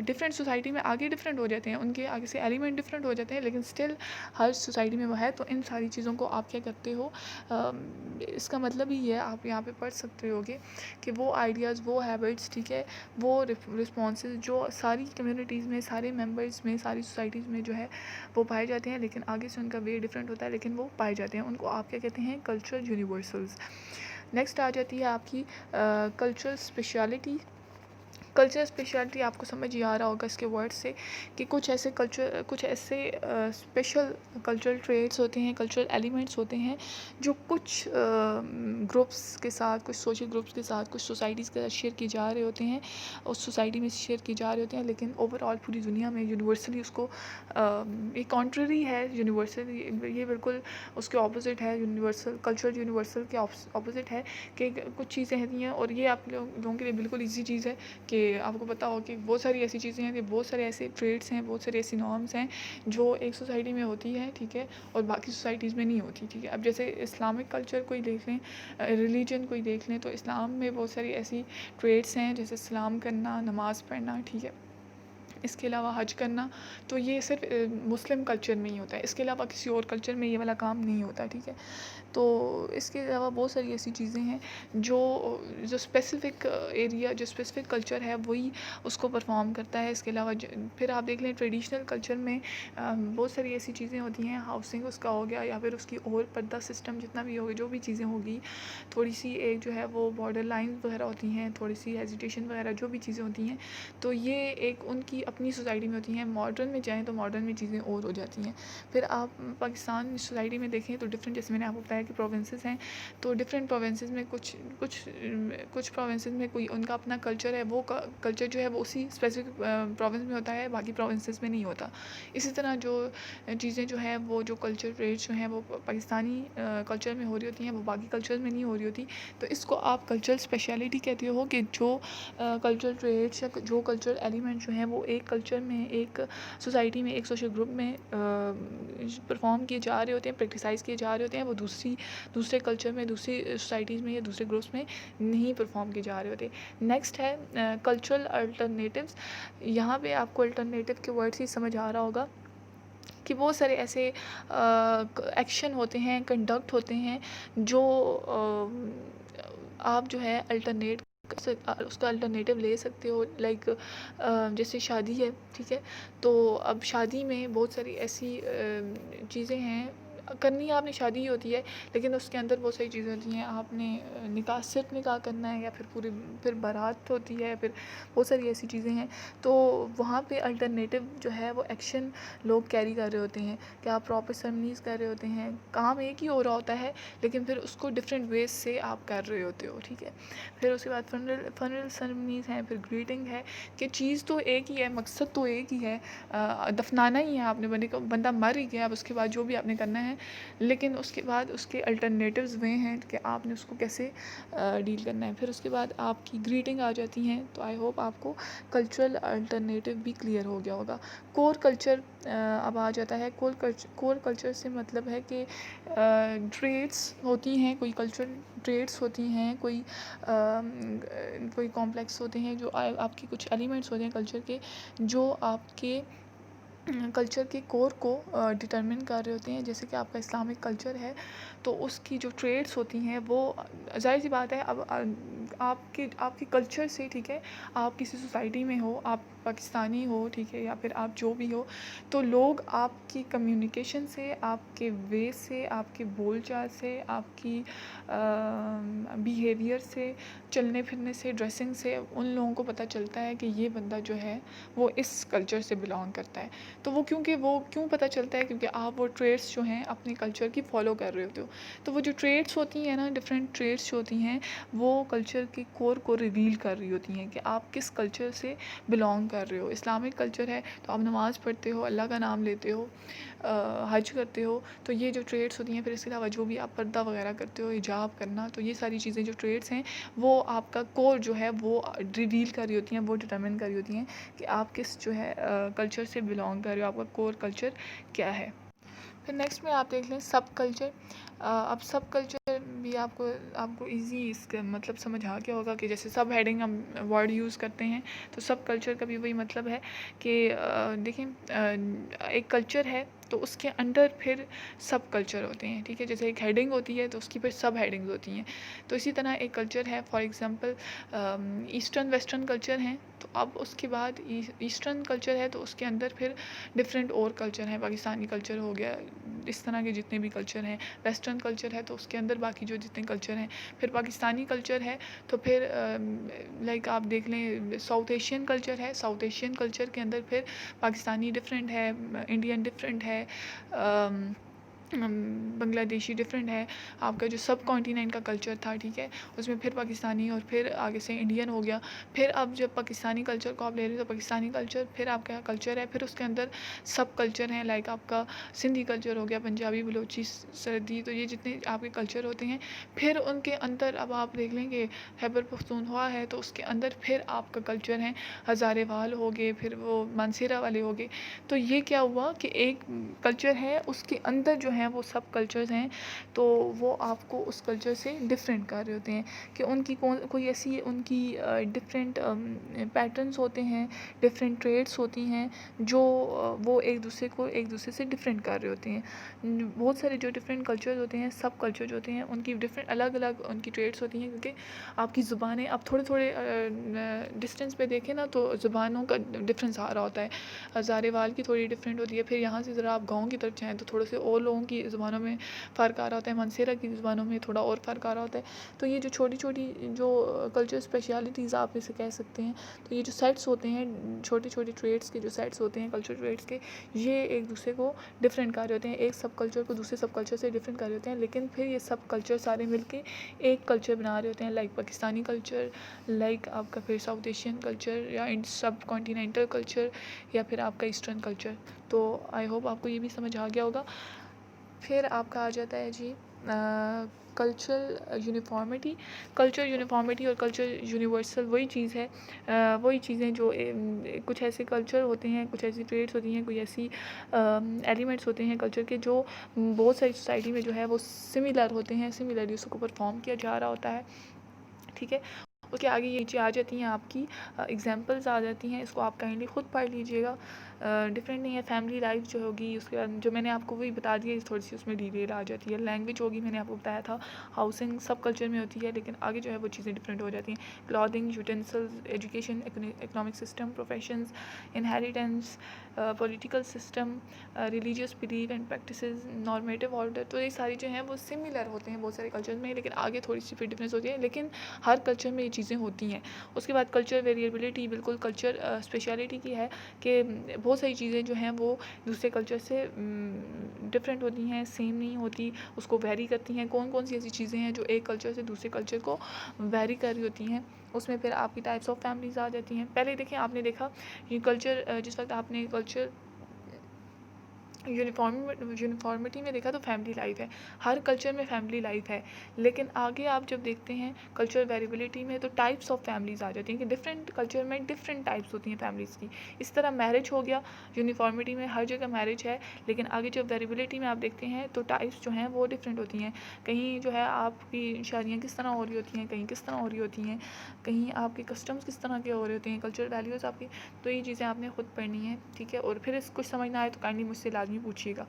ڈفرینٹ سوسائٹی میں آگے ڈفرینٹ ہو جاتے ہیں, ان کے آگے سے ایلیمنٹ ڈفرینٹ ہو جاتے ہیں, لیکن اسٹل ہر سوسائٹی میں وہ ہے. تو ان ساری چیزوں کو آپ کیا کرتے ہو, اس کا مطلب ہی ہے آپ یہاں پہ پڑھ سکتے ہو کہ وہ آئیڈیاز, وہ ہیبٹس, ٹھیک ہے, وہ رسپانسز جو ساری کمیونٹیز میں, سارے ممبرس میں, ساری سوسائٹیز میں جو ہے وہ پائے جاتے ہیں, لیکن آگے سے ان کا وے ڈفرینٹ ہوتا ہے, لیکن وہ پائے جاتے ہیں. ان کو آپ کیا کہتے ہیں, کلچرل یونیورسلز. نیکسٹ آ جاتی ہے آپ کی کلچرل اسپیشلٹی. کلچر اسپیشلٹی آپ کو سمجھ ہی آ رہا ہوگا اس کے ورڈ سے کہ کچھ ایسے اسپیشل کلچرل ٹریٹس ہوتے ہیں, کلچرل ایلیمنٹس ہوتے ہیں جو کچھ گروپس کے ساتھ, کچھ سوشل گروپس کے ساتھ, کچھ سوسائٹیز کے ساتھ شیئر کیے جا رہے ہوتے ہیں, اس سوسائٹی میں شیئر کیے جا رہے ہوتے ہیں, لیکن اوور آل پوری دنیا میں یونیورسلی اس کو یہ کانٹرری ہے. یونیورسل یہ بالکل اس کے اپوزٹ ہے. یونیورسل کلچرل یونیورسل کے اپوزٹ ہے کہ کچھ چیزیں ہوتی ہیں, اور یہ آپ لوگوں کے لیے بالکل ایزی چیز ہے کہ آپ کو پتہ ہو کہ بہت ساری ایسی چیزیں ہیں, کہ بہت سارے ایسے ٹریٹس ہیں, بہت ساری ایسی نارمس ہیں جو ایک سوسائٹی میں ہوتی ہے, ٹھیک ہے, اور باقی سوسائٹیز میں نہیں ہوتی, ٹھیک ہے. اب جیسے اسلامک کلچر کوئی دیکھ لیں, ریلیجن کوئی دیکھ لیں, تو اسلام میں بہت ساری ایسی ٹریٹس ہیں جیسے سلام کرنا, نماز پڑھنا, ٹھیک ہے, اس کے علاوہ حج کرنا. تو یہ صرف مسلم کلچر میں ہی ہوتا ہے, اس کے علاوہ کسی اور کلچر میں یہ والا کام نہیں ہوتا, ٹھیک ہے. تو اس کے علاوہ بہت ساری ایسی چیزیں ہیں جو اسپیسیفک ایریا, جو اسپیسیفک کلچر ہے وہی اس کو پرفارم کرتا ہے. اس کے علاوہ پھر آپ دیکھ لیں ٹریڈیشنل کلچر میں بہت ساری ایسی چیزیں ہوتی ہیں, ہاؤسنگ اس کا ہو گیا, یا پھر اس کی اور پردہ سسٹم جتنا بھی ہوگا, جو بھی چیزیں ہوگی, تھوڑی سی ایک جو ہے وہ بارڈر لائنز وغیرہ ہوتی ہیں, تھوڑی سی ہیزیٹیشن وغیرہ جو بھی چیزیں ہوتی ہیں, تو یہ ایک ان کی اپنی سوسائٹی میں ہوتی ہیں. ماڈرن میں جائیں تو ماڈرن میں چیزیں اور ہو جاتی ہیں. پھر آپ پاکستان سوسائٹی میں دیکھیں تو ڈفرینٹ, جیسے میں نے آپ کو بتایا کہ پروونسز ہیں, تو ڈفرینٹ پروونسز میں کچھ پروونسز میں کوئی ان کا اپنا کلچر ہے, وہ کلچر جو ہے وہ اسی اسپیسیفک پروونس میں ہوتا ہے, باقی پروونسز میں نہیں ہوتا. اسی طرح جو چیزیں جو ہیں وہ جو کلچر ٹریٹس جو ہیں وہ پاکستانی کلچر میں ہو رہی ہوتی ہیں, وہ باقی کلچر میں نہیں ہو رہی ہوتی. تو اس کو آپ کلچرل اسپیشلٹی کہتے ہو کہ جو کلچرل ٹریٹس یا جو کلچرل ایلیمنٹ جو ہیں وہ ایک کلچر میں, ایک سوسائٹی میں, ایک سوشل گروپ میں پرفارم کیے جا رہے ہوتے ہیں, پریکٹیسائز کیے جا رہے ہوتے ہیں, وہ دوسرے کلچر میں, دوسری سوسائٹیز میں یا دوسرے گروپس میں نہیں پرفارم کیے جا رہے ہوتے. نیکسٹ ہے کلچرل الٹرنیٹیوز. یہاں پہ آپ کو الٹرنیٹیو کے ورڈ سے سمجھ آ رہا ہوگا کہ بہت سارے ایسے ایکشن ہوتے ہیں, کنڈکٹ ہوتے ہیں جو آپ جو ہے الٹرنیٹ اس کا الٹرنیٹیو لے سکتے ہو. لائک جیسے شادی ہے, ٹھیک ہے, تو اب شادی میں بہت ساری ایسی چیزیں ہیں, کرنی آپ نے شادی ہی ہوتی ہے, لیکن اس کے اندر بہت ساری چیزیں ہوتی ہیں. آپ نے نکاح, صرف نکاح کرنا ہے, یا پھر بارات ہوتی ہے, پھر بہت ساری ایسی چیزیں ہیں. تو وہاں پہ الٹرنیٹیو جو ہے وہ ایکشن لوگ کیری کر رہے ہوتے ہیں, کہ آپ پراپر سرمنیز کر رہے ہوتے ہیں, کام ایک ہی ہو رہا ہوتا ہے, لیکن پھر اس کو ڈفرینٹ ویز سے آپ کر رہے ہوتے ہو, ٹھیک ہے. پھر اس کے بعد فنرل سرمنیز ہیں, پھر گریٹنگ ہے, کہ چیز تو ایک ہی ہے, مقصد تو ایک ہی ہے, دفنانا ہی ہے آپ نے, بندہ مر ہی گیا, اب اس کے بعد جو بھی آپ نے کرنا ہے, لیکن اس کے بعد اس کے الٹرنیٹیوز وہ ہیں کہ آپ نے اس کو کیسے ڈیل کرنا ہے. پھر اس کے بعد آپ کی گریٹنگ آ جاتی ہیں. تو آئی ہوپ آپ کو کلچرل الٹرنیٹیو بھی کلیئر ہو گیا ہوگا. کور کلچر اب آ جاتا ہے. کور کلچر سے مطلب ہے کہ ٹریٹس ہوتی ہیں, کوئی کلچرل ٹریٹس ہوتی ہیں, کوئی کمپلیکس ہوتے ہیں, جو آپ کے کچھ ایلیمنٹس ہوتے ہیں کلچر کے, جو آپ کے کلچر کے کور کو ڈٹرمن کر رہے ہوتے ہیں. جیسے کہ آپ کا اسلامک کلچر ہے, تو اس کی جو ٹریٹس ہوتی ہیں وہ ظاہر سی بات ہے, اب آپ کے کلچر سے, ٹھیک ہے, آپ کسی سوسائٹی میں ہو, آپ پاکستانی ہو, ٹھیک ہے, یا پھر آپ جو بھی ہو, تو لوگ آپ کی کمیونیکیشن سے, آپ کے وے سے, آپ کے بول چال سے, آپ کی بیہیویئر سے, چلنے پھرنے سے, ڈریسنگ سے, ان لوگوں کو پتہ چلتا ہے کہ یہ بندہ جو ہے وہ اس کلچر سے بلانگ کرتا ہے. تو وہ کیوں پتہ چلتا ہے, کیونکہ آپ وہ ٹریٹس جو ہیں اپنے کلچر کی فالو کر رہے ہوتے ہو. تو وہ جو ٹریٹس ہوتی ہیں نا, ڈفرینٹ ٹریٹس جو ہوتی ہیں, وہ کلچر کے کور کو ریویل کر رہی ہوتی ہیں کہ آپ کس کلچر سے بلانگ کر رہے ہو. اسلامک کلچر ہے تو آپ نماز پڑھتے ہو, اللہ کا نام لیتے ہو, حج کرتے ہو, تو یہ جو ٹریٹس ہوتی ہیں. پھر اس کے علاوہ جو بھی آپ پردہ وغیرہ کرتے ہو, حجاب کرنا, تو یہ ساری چیزیں جو ٹریٹس ہیں وہ آپ کا کور جو ہے وہ ریویل کر رہی ہوتی ہیں, وہ ڈٹرمن کر رہی ہوتی ہیں کہ آپ کس جو ہے کلچر سے بلانگ کر رہے ہو, آپ کا کور کلچر کیا ہے. پھر نیکسٹ میں آپ دیکھ لیں سب کلچر. اب سب کلچر بھی آپ کو ایزی اس کا مطلب سمجھ آ گیا ہوگا کہ جیسے سب ہیڈنگ ہم ورڈ یوز کرتے ہیں، تو سب کلچر کا بھی وہی مطلب ہے کہ دیکھیں ایک کلچر ہے تو اس کے انڈر پھر سب کلچر ہوتے ہیں، ٹھیک ہے. جیسے ایک ہیڈنگ ہوتی ہے تو اس کی پھر سب ہیڈنگز ہوتی ہیں. تو اسی طرح ایک کلچر ہے، for example eastern western culture ہیں، تو اب اس کے بعد ایسٹرن کلچر ہے تو اس کے اندر پھر ڈفرینٹ اور کلچر ہیں. پاکستانی کلچر ہو گیا، اس طرح کے جتنے بھی کلچر ہیں. ویسٹرن کلچر ہے تو اس کے اندر باقی جو جتنے کلچر ہیں. پھر پاکستانی کلچر ہے تو پھر لائک آپ دیکھ لیں ساؤتھ ایشین کلچر ہے، ساؤتھ ایشین کلچر کے اندر پھر پاکستانی ڈفرینٹ ہے، انڈین ڈفرینٹ ہے، بنگلہ دیشی ڈفرینٹ ہے. آپ کا جو سب کانٹیننٹ کا کلچر تھا، ٹھیک ہے، اس میں پھر پاکستانی اور پھر آگے سے انڈین ہو گیا. پھر اب جب پاکستانی کلچر کو آپ لے رہے ہیں تو پاکستانی کلچر پھر آپ کا کلچر ہے، پھر اس کے اندر سب کلچر ہیں، لائک آپ کا سندھی کلچر ہو گیا، پنجابی، بلوچی، سردی. تو یہ جتنے آپ کے کلچر ہوتے ہیں پھر ان کے اندر اب آپ دیکھ لیں کہ خیبر پختونخوا ہے تو اس کے اندر پھر آپ کا کلچر ہے ہزارے وال ہو گئے، پھر وہ مانسیرا والے ہو گئے. تو یہ کیا ہوا کہ ایک کلچر ہے اس کے اندر جو ہیں وہ سب کلچرز ہیں، تو وہ آپ کو اس کلچر سے ڈفرینٹ کر رہے ہوتے ہیں کہ ان کی کوئی ایسی ان کی ڈفرینٹ پیٹرنس ہوتے ہیں، ڈفرینٹ ٹریٹس ہوتی ہیں جو وہ ایک دوسرے سے ڈفرینٹ کر رہے ہوتے ہیں. بہت سارے جو ڈفرینٹ کلچرز ہوتے ہیں، سب کلچر جو ہوتے ہیں، ان کی ڈفرینٹ الگ الگ ان کی ٹریٹس ہوتی ہیں، کیونکہ آپ کی زبانیں اب تھوڑے ڈسٹینس پہ دیکھیں نا تو زبانوں کا ڈفرینس آ رہا ہوتا ہے. ہزارے وال کی تھوڑی ڈفرینٹ ہوتی ہے، پھر یہاں سے ذرا آپ گاؤں کی طرف جائیں تو تھوڑے سے اور لوگوں کی زبانوں میں فرق آ رہا ہوتا ہے، مانسیرا کی زبانوں میں تھوڑا اور فرق آ رہا ہوتا ہے. تو یہ جو چھوٹی چھوٹی جو کلچر اسپیشلٹیز آپ اسے کہہ سکتے ہیں، تو یہ جو سیٹس ہوتے ہیں، چھوٹے چھوٹے ٹریٹس کے جو سیٹس ہوتے ہیں کلچر ٹریٹس کے، یہ ایک دوسرے کو ڈفرینٹ کر رہے ہوتے ہیں، ایک سب کلچر کو دوسرے سب کلچر سے ڈفرینٹ کر رہے ہوتے ہیں. لیکن پھر یہ سب کلچر سارے مل کے ایک کلچر بنا رہے ہوتے ہیں، لائک پاکستانی کلچر، لائک آپ کا پھر ساؤتھ ایشین کلچر یا سب کانٹیننٹل کلچر، یا پھر آپ کا ایسٹرن کلچر. تو آئی ہوپ آپ کو یہ بھی سمجھ آ گیا ہوگا. پھر آپ کا آ جاتا ہے جی کلچرل یونیفارمٹی. کلچر یونیفارمٹی اور کلچر یونیورسل وہی چیز ہے، وہی چیزیں جو کچھ ایسے کلچر ہوتے ہیں، کچھ ایسی ٹریٹس ہوتی ہیں، کوئی ایسی ایلیمنٹس ہوتے ہیں کلچر کے جو بہت ساری سوسائٹی میں جو ہے وہ سملر ہوتے ہیں، سملرلی اس کو پرفارم کیا جا رہا ہوتا ہے، ٹھیک ہے. اس کے آگے یہ چیزیں آ جاتی ہیں، آپ کی ایگزامپلز آ جاتی ہیں، اس کو آپ کائنڈلی خود پڑھ لیجئے گا. ڈفرینٹ نہیں ہے. فیملی لائف جو ہوگی، اس کے بعد جو میں نے آپ کو وہی بتا دیا، تھوڑی سی اس میں ڈیٹیل آ جاتی ہے. لینگویج ہوگی، میں نے آپ کو بتایا تھا، ہاؤسنگ سب کلچر میں ہوتی ہے، لیکن آگے جو ہے وہ چیزیں ڈفرینٹ ہو جاتی ہیں. Clothing, utensils, education, economic system, professions, inheritance, political system, religious belief and practices, normative order. تو یہ ساری جو ہیں وہ سملر ہوتے ہیں بہت سارے کلچر میں، لیکن آگے تھوڑی سی پھر ڈفرینس ہوتی ہے، لیکن ہر کلچر میں یہ چیزیں ہوتی ہیں. اس کے بعد کلچر ویریبلٹی، بالکل کلچر اسپیشلٹی کی ہے کہ بہت ساری چیزیں جو ہیں وہ دوسرے کلچر سے ڈفرینٹ ہوتی ہیں، سیم نہیں ہوتی، اس کو ویری کرتی ہیں. کون سی ایسی چیزیں ہیں جو ایک کلچر سے دوسرے کلچر کو ویری کر رہی ہوتی ہیں. اس میں پھر آپ کی ٹائپس آف فیملیز آ جاتی ہیں. پہلے دیکھیں، آپ نے دیکھا یہ کلچر، جس وقت آپ نے کلچر یونیفارمٹی میں دیکھا تو فیملی لائف ہے، ہر کلچر میں فیملی لائف ہے. لیکن آگے آپ جب دیکھتے ہیں کلچر ویریبلٹی میں تو ٹائپس آف فیملیز آ جاتی ہیں کہ ڈفرینٹ کلچر میں ڈفرینٹ ٹائپس ہوتی ہیں فیملیز کی. اس طرح میرج ہو گیا، یونیفارمٹی میں ہر جگہ میرج ہے، لیکن آگے جب ویریبلٹی میں آپ دیکھتے ہیں تو ٹائپس جو ہیں وہ ڈفرینٹ ہوتی ہیں. کہیں جو ہے آپ کی شادیاں کس طرح ہو رہی ہوتی ہیں، کہیں کس طرح ہو رہی ہوتی ہیں، کہیں آپ کے کسٹمز کس طرح کے ہو رہے ہوتے ہیں، کلچر ویلیوز آپ کی. تو یہ چیزیں آپ نے خود پڑھنی ہیں، ٹھیک ہے. اور پھر اس کچھ سمجھ نہ آئے تو کائنڈلی مجھ سے لازمی پوچھیے گا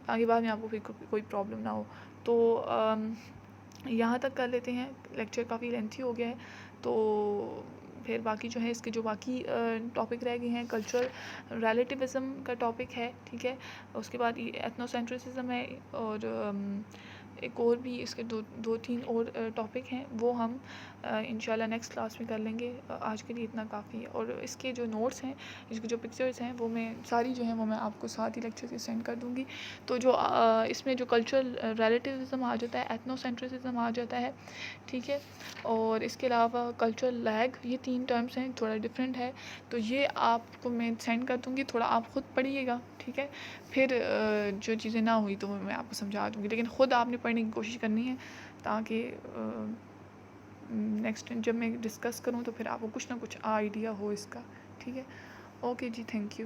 تاکہ بعد میں آپ کو پھر کوئی پرابلم نہ ہو. تو یہاں تک کر لیتے ہیں، لیکچر کافی لینتھی ہو گیا ہے. تو پھر باقی جو ہے اس کے جو باقی ٹاپک رہ گئے ہیں، کلچر ریلیٹیوزم کا ٹاپک ہے، ٹھیک ہے. اس کے بعد ایتھنو سینٹرسزم ہے، اور ایک اور بھی اس کے دو تین اور ٹاپک ہیں، وہ ہم انشاءاللہ نیکسٹ کلاس میں کر لیں گے. آج کے لیے اتنا کافی ہے. اور اس کے جو نوٹس ہیں، اس کے جو پکچرز ہیں، وہ میں ساری جو ہیں وہ میں آپ کو ساتھ ہی لیکچر کے سینڈ کر دوں گی. تو جو اس میں جو کلچرل ریلیٹیوزم آ جاتا ہے، ایتھنو سینٹرسزم آ جاتا ہے، ٹھیک ہے. اور اس کے علاوہ کلچرل لیگ، یہ 3 ٹرمز ہیں، تھوڑا ڈفرینٹ ہے. تو یہ آپ کو میں سینڈ کر دوں گی، تھوڑا آپ خود پڑھیے گا، ٹھیک ہے. پھر جو چیزیں نہ ہوئی تو میں آپ کو سمجھا دوں گی، لیکن خود آپ نے پڑھنے کی کوشش کرنی ہے تاکہ نیکسٹ جب میں ڈسکس کروں تو پھر آپ کو کچھ نہ کچھ آئیڈیا ہو اس کا، ٹھیک ہے. اوکے جی، تھینک یو.